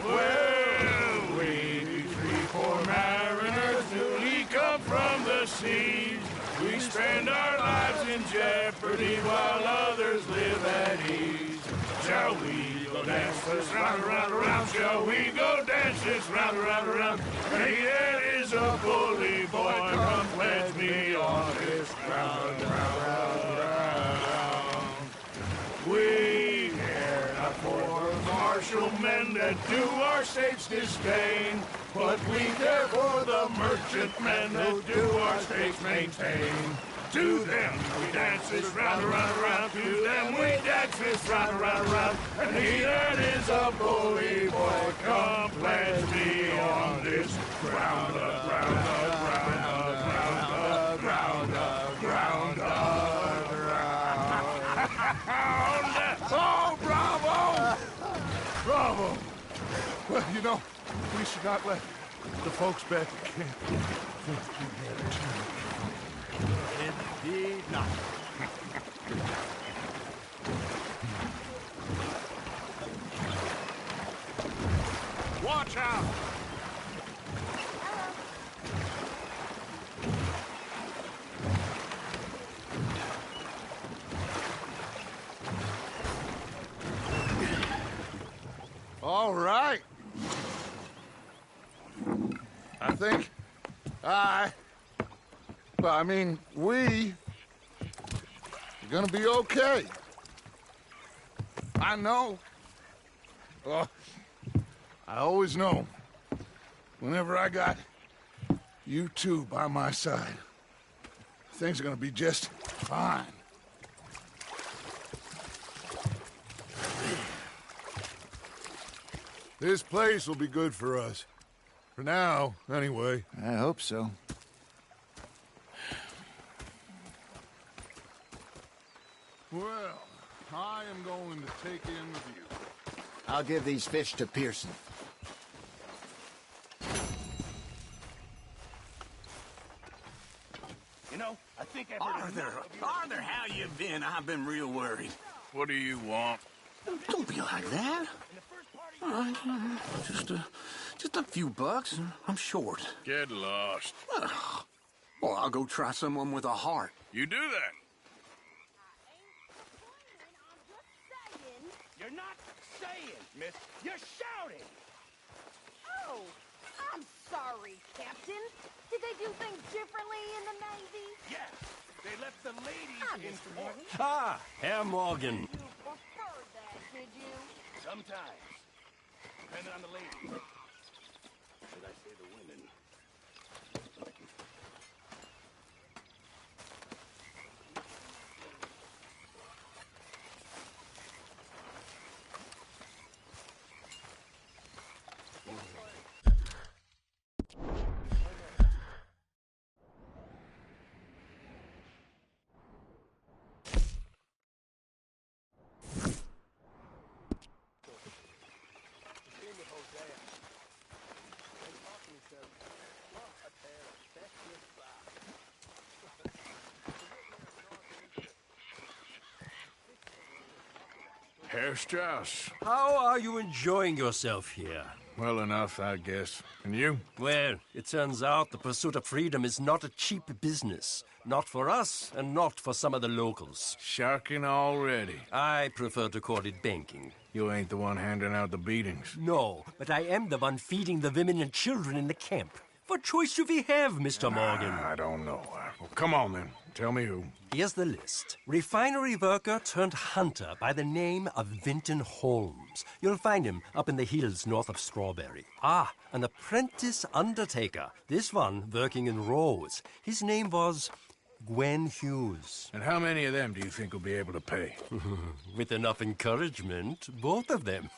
Well, we 3, 4 mariners newly come from the seas. We spend our lives in jeopardy while others live at ease. Shall we go dance this round, around, around? Shall we go dance this round, around, around? Hey, that is a bully boy. Come pledge me on this ground, round, round, round. We care not for martial men that do our state's disdain, but we care for the merchant men who do our state's maintain. To them we dance this round, around, around. To them we dance this round, around, around. And he that is a bully boy, come pledge me on this ground, ground, ground, ground, ground, ground, ground. Oh, bravo! Bravo! Well, you know, we should not let the folks back at camp think we had it too. Indeed not. Watch out! All right. I think we are gonna be okay. I know. Oh, I always know. Whenever I got you two by my side, things are gonna be just fine. This place will be good for us. For now, anyway. I hope so. Well, I am going to take in the view. I'll give these fish to Pearson. You know, I think Arthur, how you been? I've been real worried. What do you want? Don't be like that. All right, just a few bucks. I'm short. Get lost. Well, I'll go try someone with a heart. You do that. You're not saying, miss. You're shouting. Oh, I'm sorry, Captain. Did they do things differently in the Navy? Yes, they left the ladies in port. Ah, Herr Morgan. You preferred that, did you? Sometimes, depending on the ladies. Should I say the women? Herr Strauss. How are you enjoying yourself here? Well enough, I guess. And you? Well, it turns out the pursuit of freedom is not a cheap business. Not for us, and not for some of the locals. Sharking already. I prefer to call it banking. You ain't the one handing out the beatings. No, but I am the one feeding the women and children in the camp. What choice do we have, Mr. Morgan? I don't know. Well, come on, then. Tell me who. Here's the list. Refinery worker turned hunter by the name of Vinton Holmes. You'll find him up in the hills north of Strawberry. Ah, an apprentice undertaker. This one working in Rose. His name was Gwen Hughes. And how many of them do you think will be able to pay? With enough encouragement, both of them.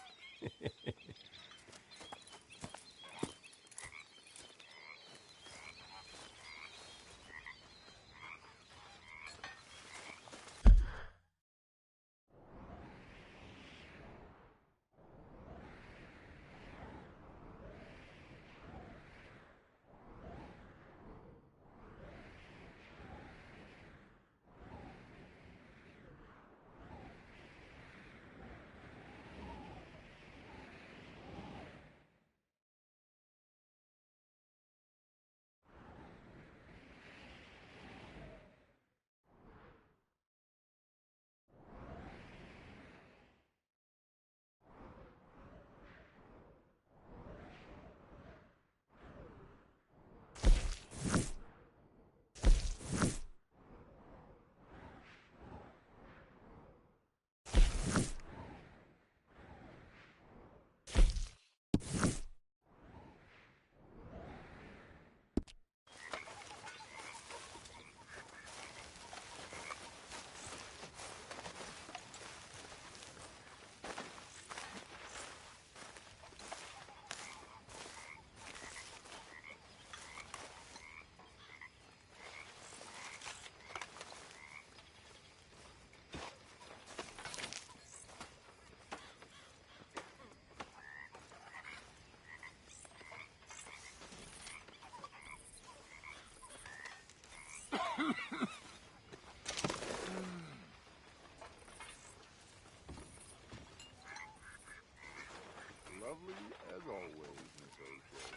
Lovely as always, Miss O'Shea.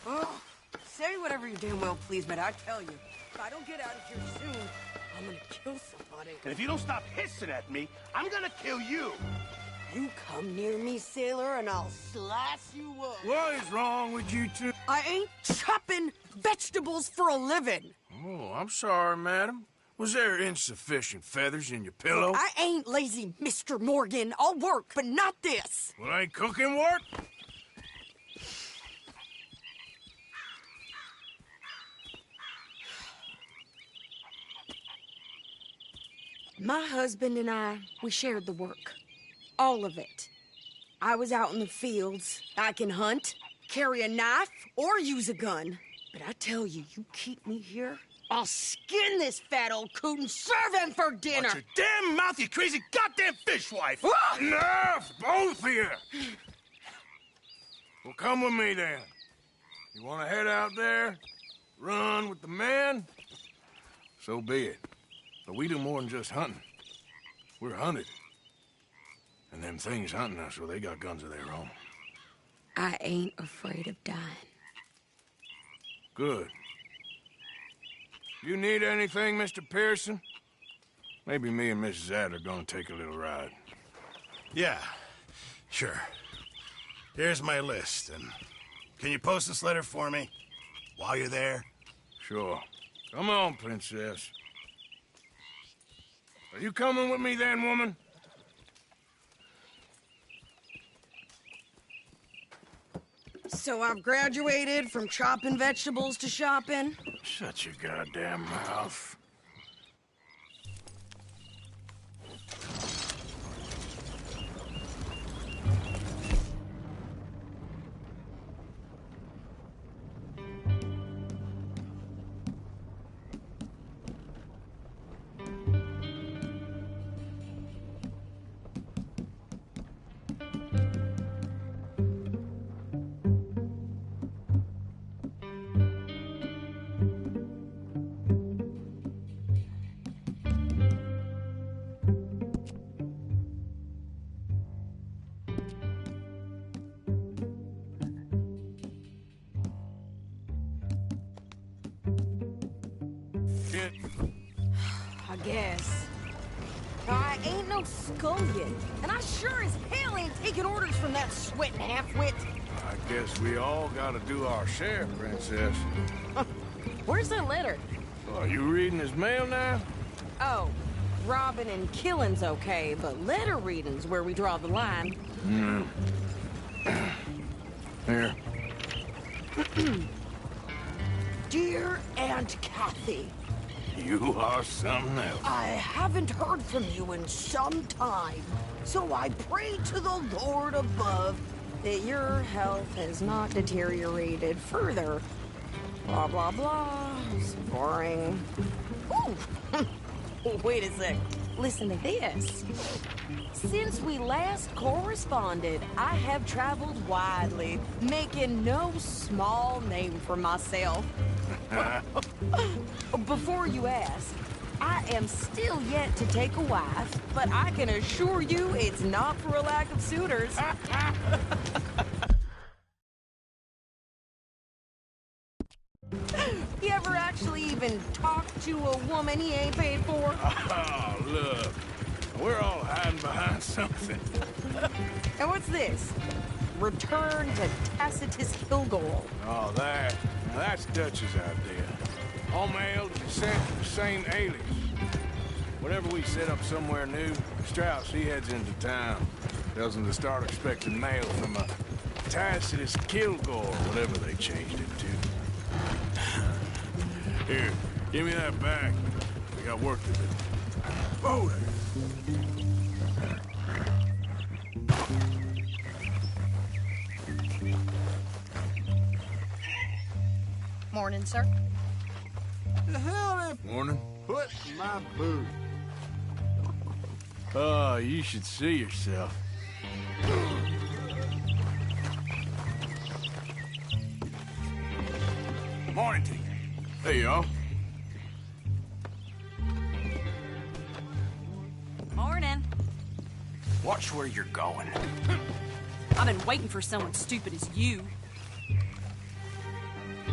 Oh, say whatever you damn well please, but I tell you, if I don't get out of here soon, I'm gonna kill somebody. And if you don't stop hissing at me, I'm gonna kill you. You come near me, sailor, and I'll slice you up. What is wrong with you two? I ain't chopping vegetables for a living. Oh, I'm sorry, madam. Was there insufficient feathers in your pillow? I ain't lazy, Mr. Morgan. I'll work, but not this. Well, ain't cooking work? My husband and I, we shared the work. All of it. I was out in the fields. I can hunt, carry a knife, or use a gun. But I tell you, you keep me here, I'll skin this fat old coot and serve him for dinner. Watch your damn mouth, you crazy goddamn fishwife! Ah! Enough, both of you! Well, come with me then. You want to head out there, run with the men? So be it. But we do more than just hunting. We're hunted. And them things hunting us, well, they got guns of their own. I ain't afraid of dying. Good. You need anything, Mr. Pearson? Maybe me and Mrs. Ad are gonna take a little ride. Yeah, sure. Here's my list, and can you post this letter for me while you're there? Sure. Come on, Princess. Are you coming with me then, woman? So I've graduated from chopping vegetables to shopping? Shut your goddamn mouth. I guess. I ain't no scullion, and I sure as hell ain't taking orders from that sweating half-wit. I guess we all gotta do our share, Princess. Where's that letter? Are you reading his mail now? Oh, robbing and killing's okay, but letter reading's where we draw the line. Here. Dear Aunt Kathy, You are something else. I haven't heard from you in some time, so I pray to the Lord above that your health has not deteriorated further. Blah, blah, blah. It's boring. Ooh. Wait a sec. Listen to this. Since we last corresponded, I have traveled widely, making no small name for myself. Before you ask, I am still yet to take a wife, but I can assure you it's not for a lack of suitors. You ever actually even talk to a woman he ain't paid for? Oh, look. We're all hiding behind something. And what's this? Return to Tacitus Kilgore. Oh, that. Now that's Dutch's idea. All mail to be sent to the same alias. Whenever we set up somewhere new, Strauss, he heads into town. Tells them to start expecting mail from a Tacitus Kilgore, whatever they changed it to. Here, give me that back. We got work to do. Oh! Morning, sir. The hell they Morning. put in my boot? Oh, you should see yourself. Morning to you. Hey, y'all. Morning. Watch where you're going. I've been waiting for someone stupid as you.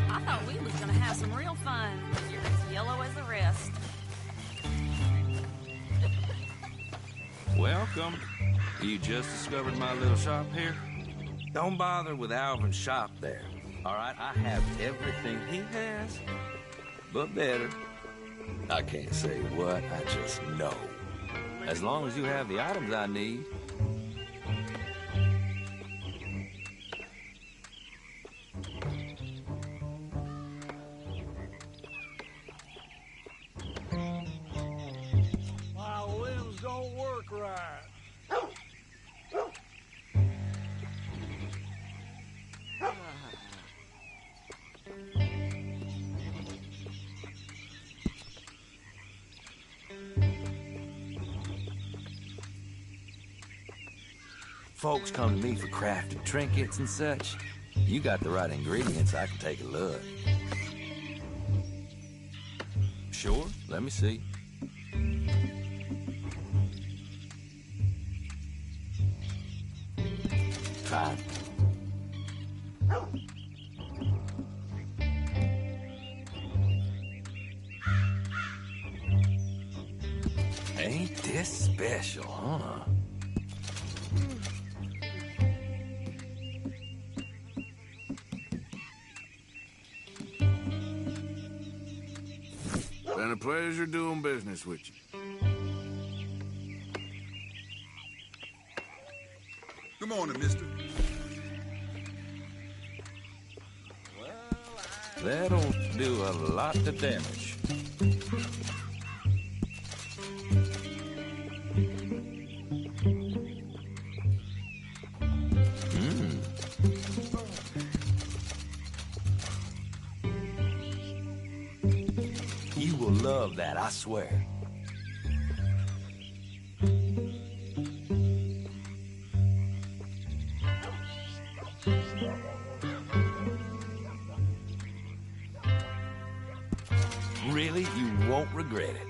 I thought we was gonna have some real fun, but you're as yellow as the rest. Welcome. You just discovered my little shop here? Don't bother with Alvin's shop there. All right, I have everything he has, but better. I can't say what, I just know. As long as you have the items I need. My limbs don't work right. folks come to me for crafted trinkets and such, you got the right ingredients, I can take a look. Sure, let me see. Fine. Ain't this special, huh? Been a pleasure doing business with you. Good morning, mister. That'll do a lot of damage. You will love that, I swear. Really, you won't regret it.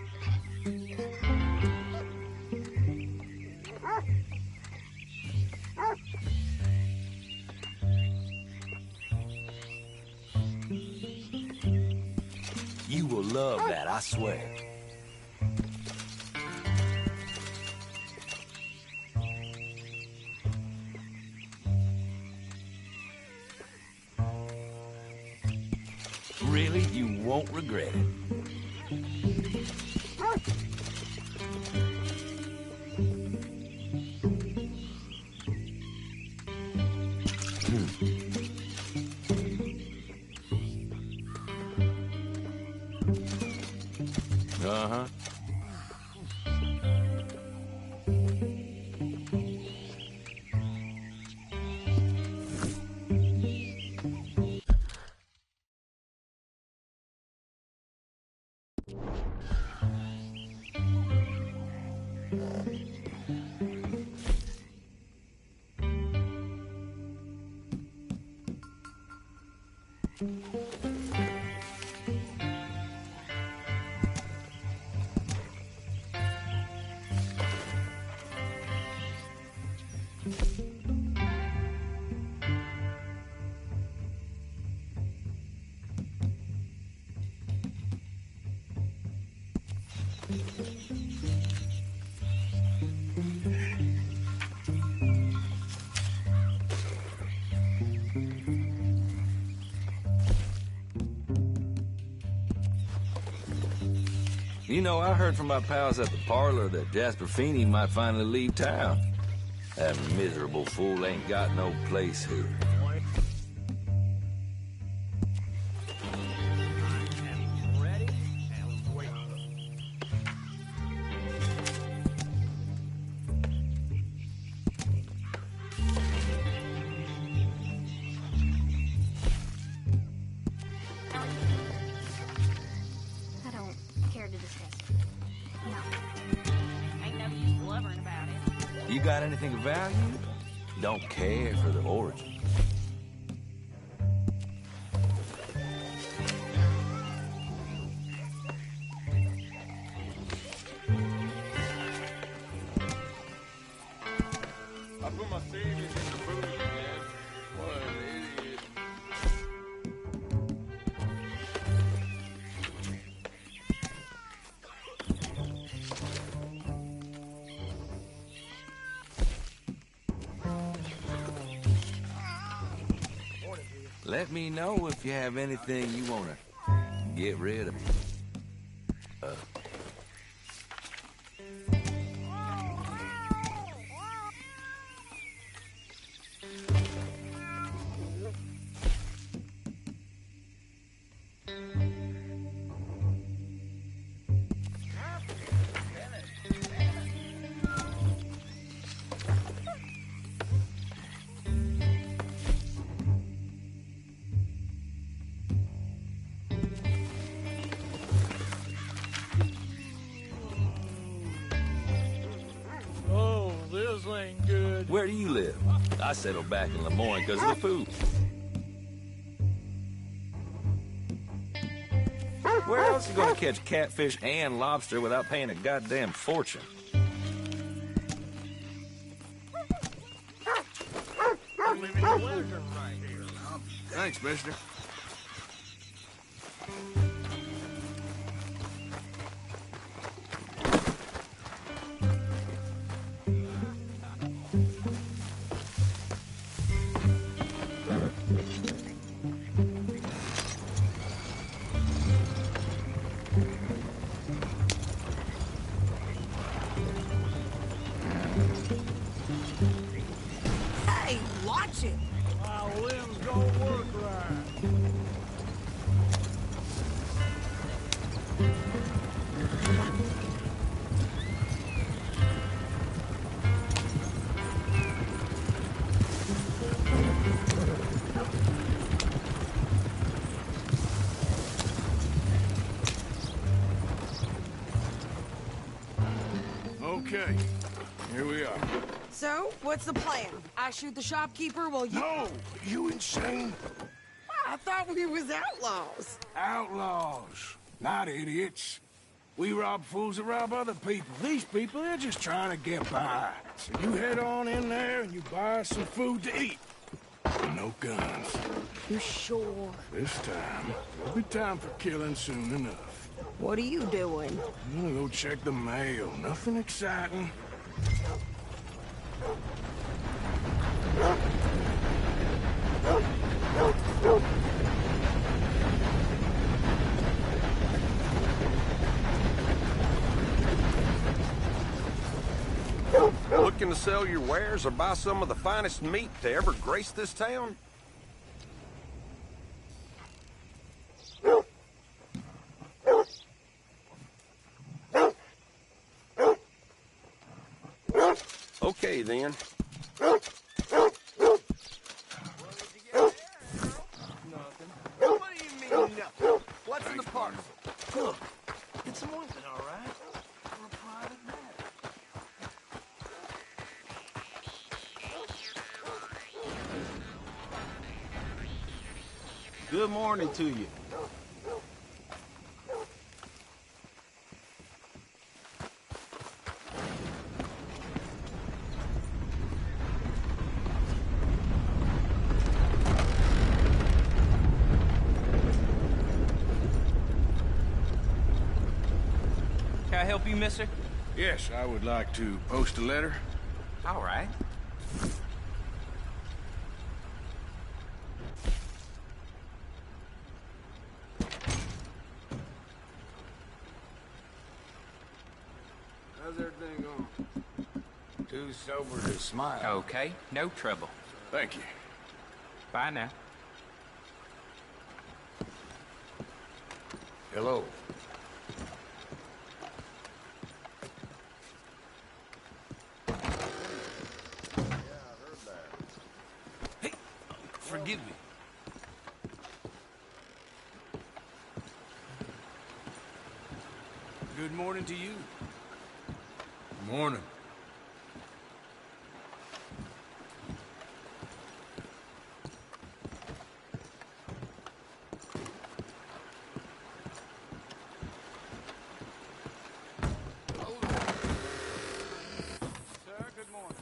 You will love that, I swear. Really, you won't regret it. Uh-huh. You know, I heard from my pals at the parlor that Jasper Feeney might finally leave town. That miserable fool ain't got no place here. I don't care to discuss. No. Ain't no use blubbering about it. You got anything of value? Don't care for the origin. I put my savings in the booth, man. What an idiot. Let me know if you have anything you want to get rid of. Oh, this ain't good. Where do you live? I settled back in Lemoyne because of the food. Where else you gonna catch catfish and lobster without paying a goddamn fortune? Thanks, mister. Hey, watch it! My limbs don't work right. Okay, here we are. So, what's the plan? I shoot the shopkeeper while you... No! You insane? I thought we was outlaws. Outlaws, not idiots. We rob fools that rob other people. These people, they're just trying to get by. So you head on in there and you buy us some food to eat. No guns. You sure? This time, there'll be time for killing soon enough. What are you doing? I'm gonna go check the mail. Nothing exciting. Looking to sell your wares or buy some of the finest meat to ever grace this town? Okay, then. What do you mean, nothing? What's in the parcel? Look, it's some ointment, all right? For a private matter. Good morning to you. Can I help you, mister? Yes, I would like to post a letter. All right. How's everything going? Too sober to smile. Okay, no trouble. Thank you. Bye now. Hello. Forgive me. Good morning to you. Morning. Sir, good morning.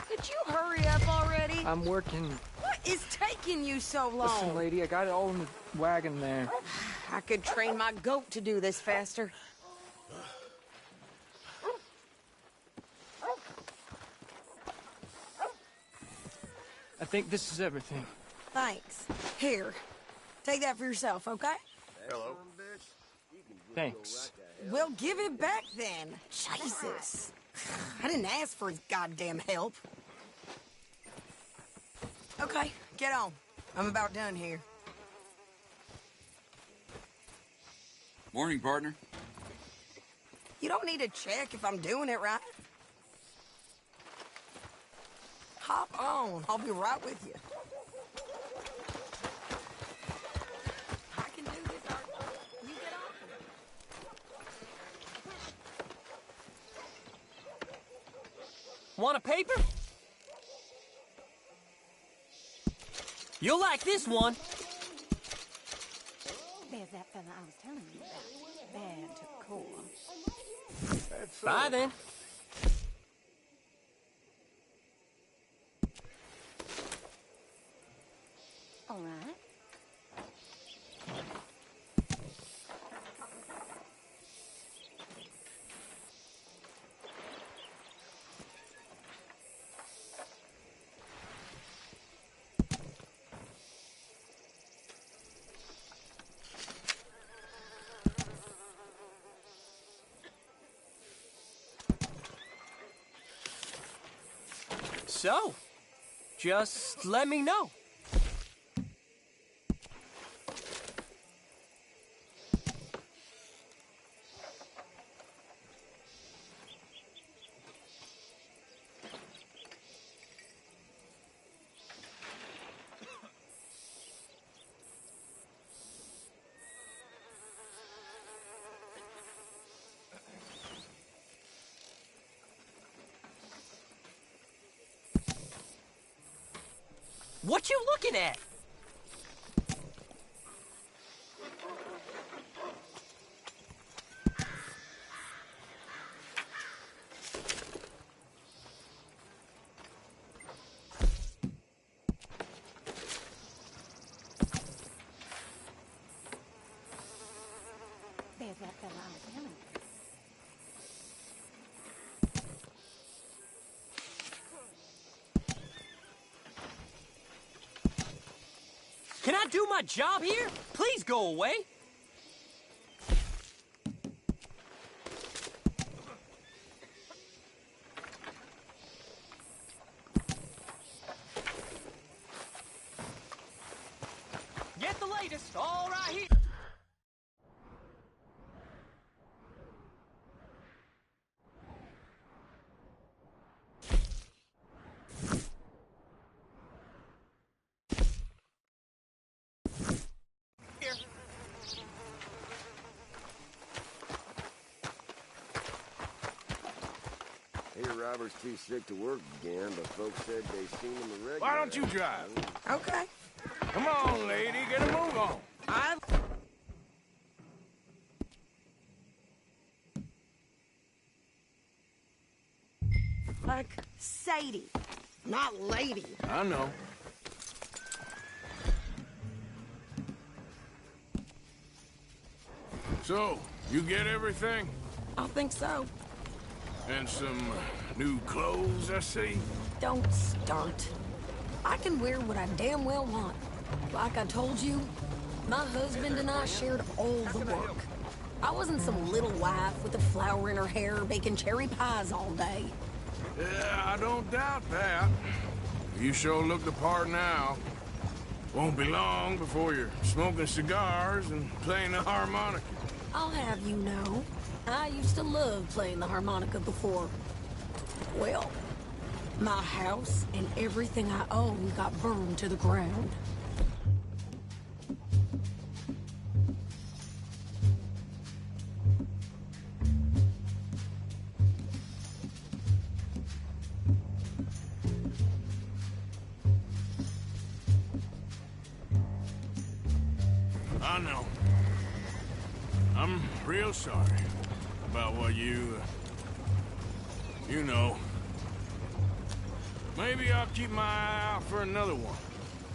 Could you hurry up already? I'm working. What is taking you so long? Listen, lady, I got it all in the wagon there. I could train my goat to do this faster. I think this is everything. Thanks. Here, take that for yourself, okay? Hello. Thanks. Well, give it back then. Jesus. I didn't ask for his goddamn help. Okay, get on. I'm about done here. Morning, partner. You don't need to check if I'm doing it right. Hop on. I'll be right with you. I can do this, Art. You get on. Want a paper? You'll like this one. There's that fella I was telling you about. Bad to core. Bye, then. All right. So, just let me know. What you looking at? There's that fella I was telling you. Can I do my job here? Please go away. Get the latest, all right here. Robert's too sick to work again, but folks said they seen him a regular. Why don't you drive? Okay. Come on, lady, get a move on. Like Sadie, not lady. I know. So, you get everything? I think so. And some new clothes, I see? Don't start. I can wear what I damn well want. Like I told you, my husband and I shared all the work. I wasn't some little wife with a flower in her hair baking cherry pies all day. Yeah, I don't doubt that. You sure look the part now. Won't be long before you're smoking cigars and playing the harmonica. I'll have you know, I used to love playing the harmonica before. Well, my house and everything I own got burned to the ground. I know. I'm real sorry about what you know. Maybe I'll keep my eye out for another one.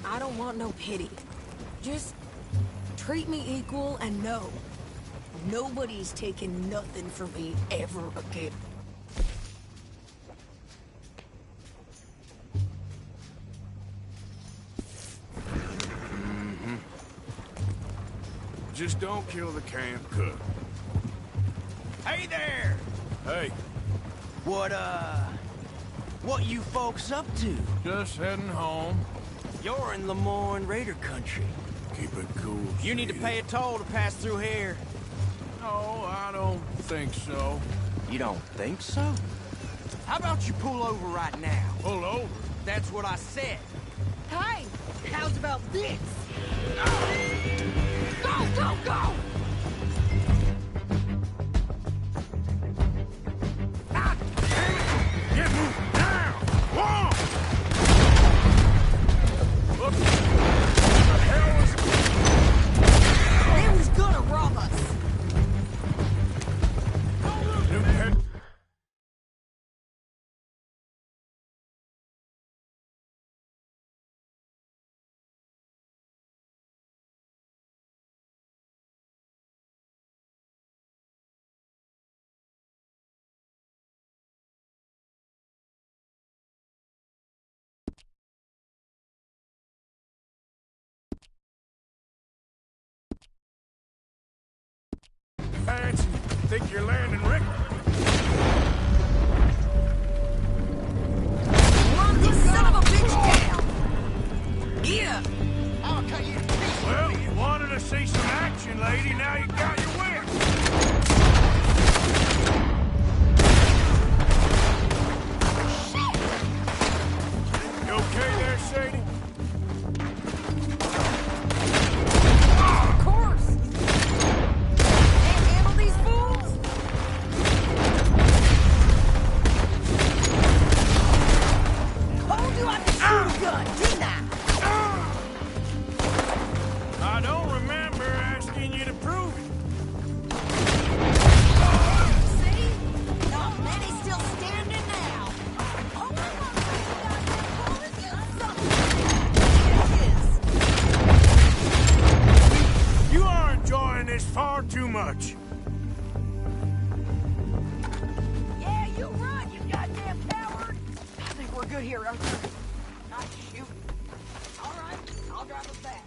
I don't want no pity. Just treat me equal and know nobody's taking nothing from me ever again. Just don't kill the camp cook. Hey there! Hey. What you folks up to? Just heading home. You're in Lemoyne Raider country. Keep it cool. You need to pay a toll to pass through here. No, I don't think so. You don't think so? How about you pull over right now? Pull over? That's what I said. Hey, how's about this? Go, go, go! Get moving now! Whoa! Look! What the hell is it? They was gonna rob us. New head. Fancy. Think you're landing, Rick? Run this son of a bitch down! Yeah! I'll cut you to pieces. Well, you wanted to see some action, lady. Now you got your whip. You okay there, Sadie? Of course! Can't handle these fools? Told you I could shoot a gun, didn't I? I don't remember asking you to prove it. See? Not many still standing now. Oh, You are enjoying this far too much. yeah, you run, you goddamn coward! I think we're good here, Arthur. Not shooting. All right, I'll drive us back.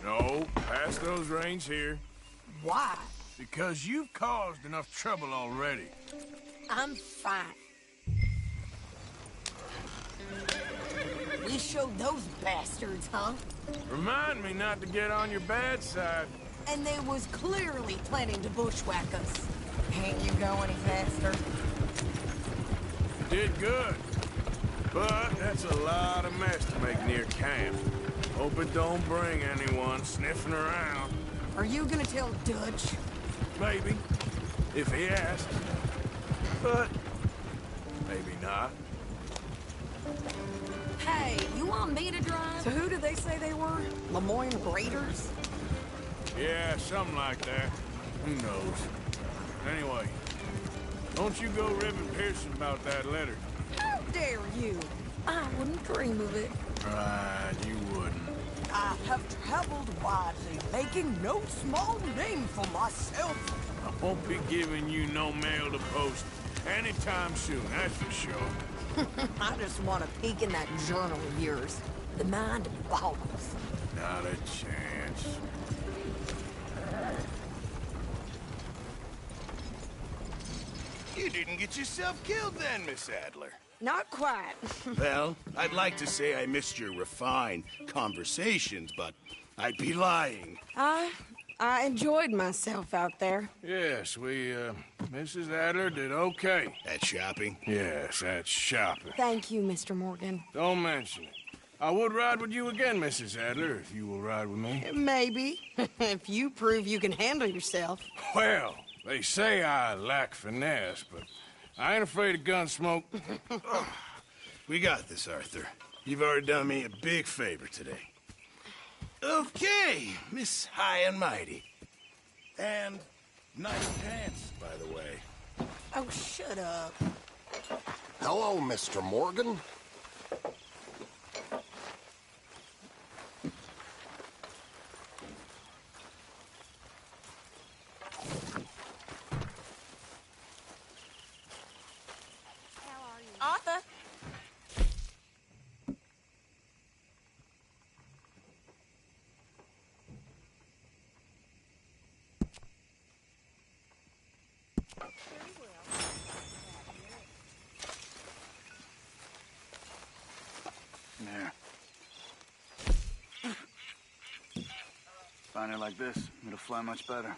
No, pass those reins here. Why? Because you've caused enough trouble already. I'm fine. We showed those bastards, huh? Remind me not to get on your bad side. And they was clearly planning to bushwhack us. Can't you go any faster? You did good. But that's a lot of mess to make near camp. Hope it don't bring anyone sniffing around. Are you gonna tell Dutch? Maybe, if he asks. But maybe not. Hey, you want me to drive? So who did they say they were? Lemoyne Raiders? Yeah, something like that. Who knows? Anyway, don't you go ribbing Pearson about that letter. How dare you? I wouldn't dream of it. Right, you wouldn't. I have traveled widely, making no small name for myself. I won't be giving you no mail to post anytime soon, that's for sure. I just want to peek in that journal of yours. The mind boggles. Not a chance. You didn't get yourself killed then, Miss Adler. Not quite. Well, I'd like to say I missed your refined conversations, but I'd be lying. I enjoyed myself out there. Yes, Mrs. Adler did okay. At shopping? Yes, at shopping. Thank you, Mr. Morgan. Don't mention it. I would ride with you again, Mrs. Adler, if you will ride with me. Maybe. If you prove you can handle yourself. Well, they say I lack finesse, but I ain't afraid of gun smoke. We got this, Arthur. You've already done me a big favor today. Okay, Miss High and Mighty. And nice pants, by the way. Oh, shut up. Hello, Mr. Morgan. Arthur? There. Find her like this, it'll fly much better.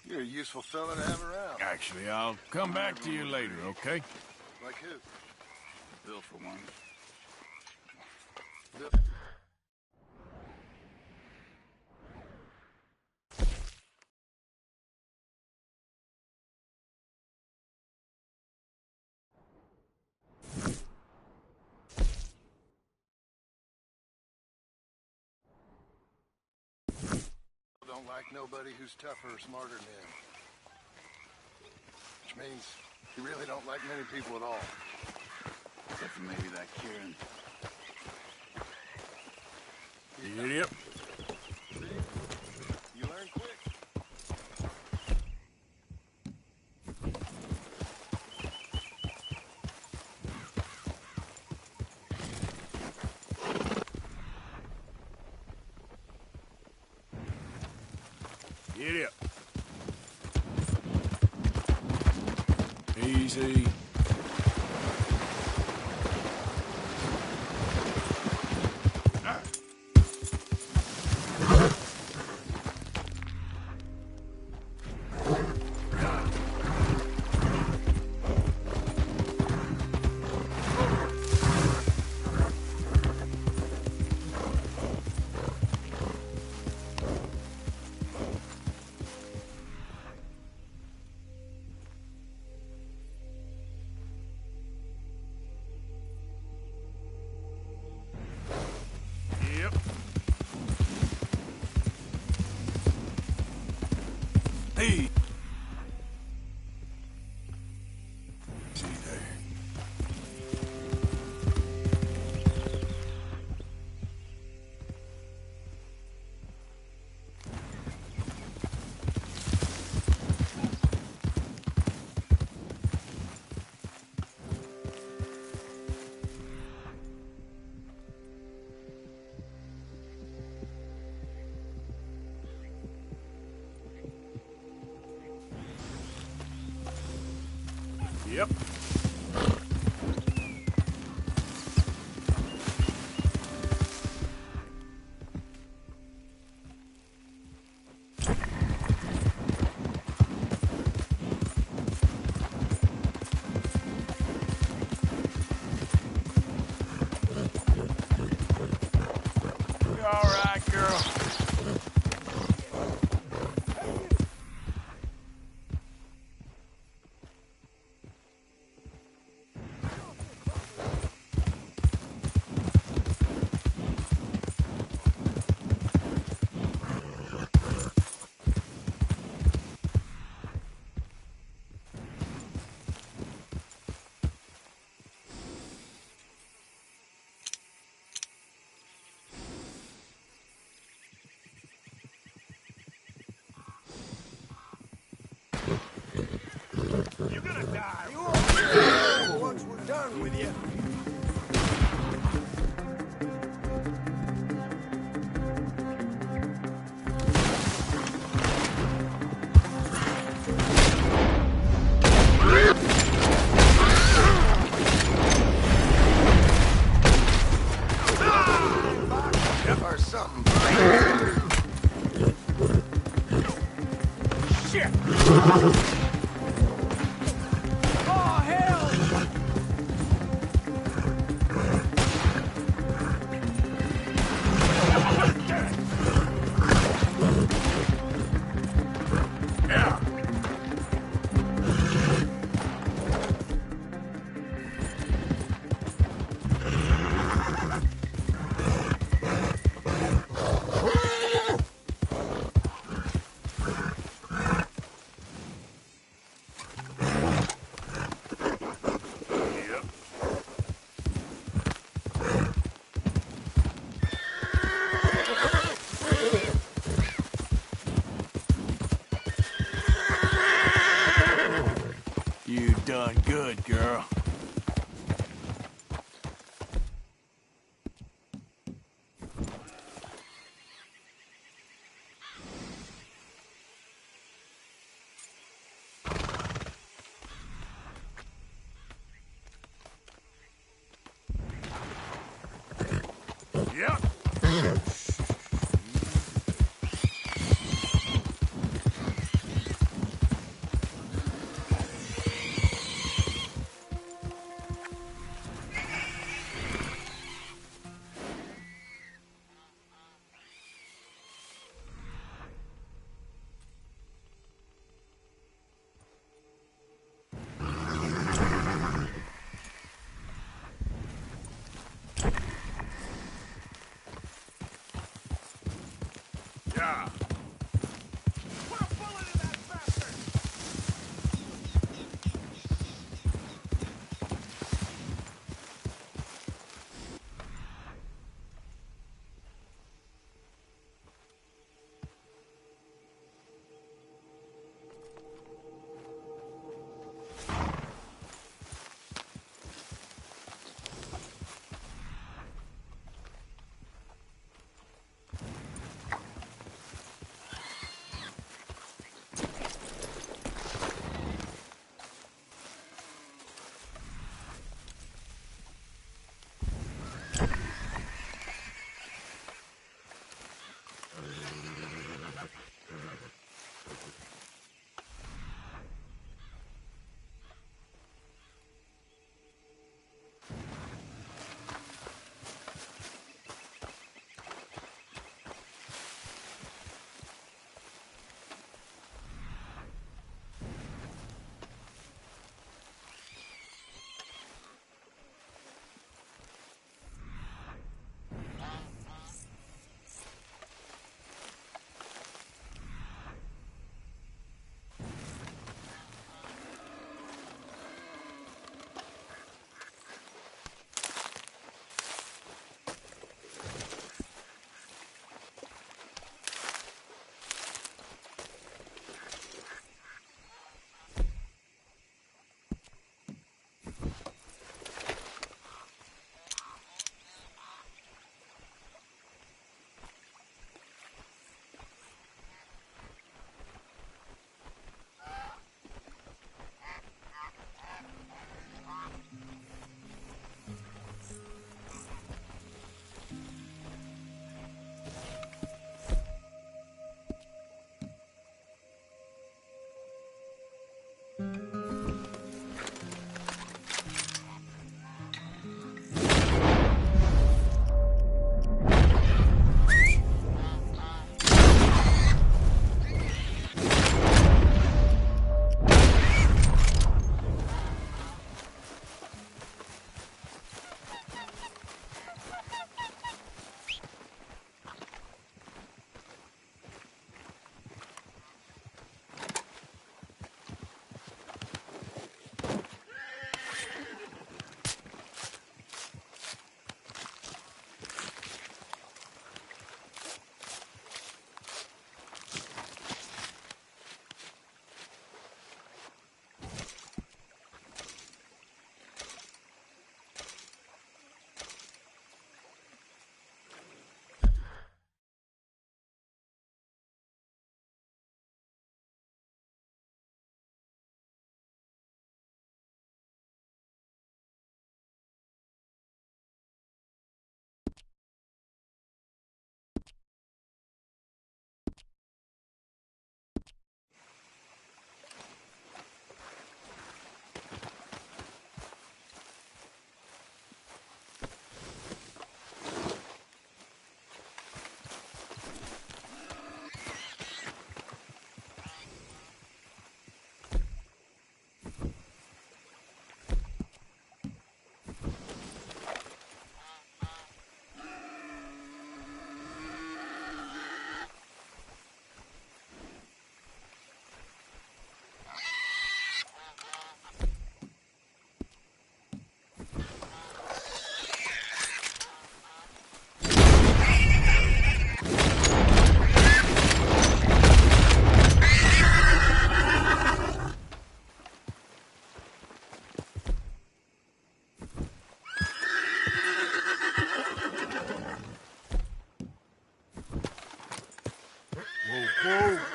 You're a useful fella to have around. Actually, I'll come back to you later, okay? Like who? Bill, for one. Don't like nobody who's tougher or smarter than him. Which means he really don't like many people at all. Except for maybe that Kieran. Yep. You learn quick. Get up. Easy. Hey. See there. Yep. You all right, girl? You're gonna die. You won't die once we're done with you. Or something. Shit! Oh, hell! Yeah. You done good, girl. Yep. Yeah. Put a bullet in that bastard!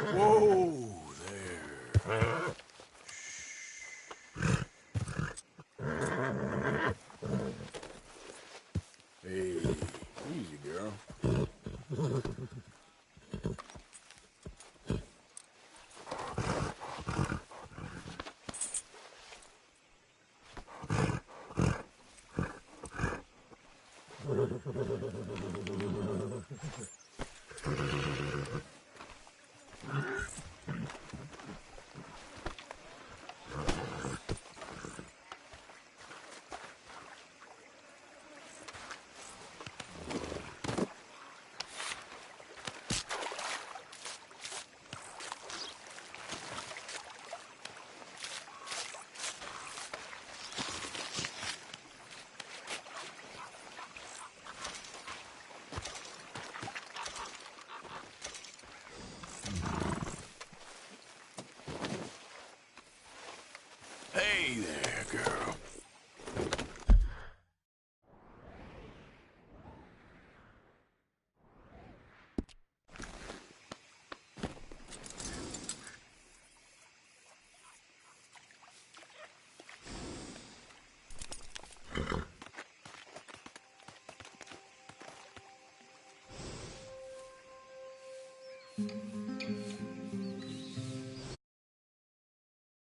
Whoa there. Hey, easy, girl.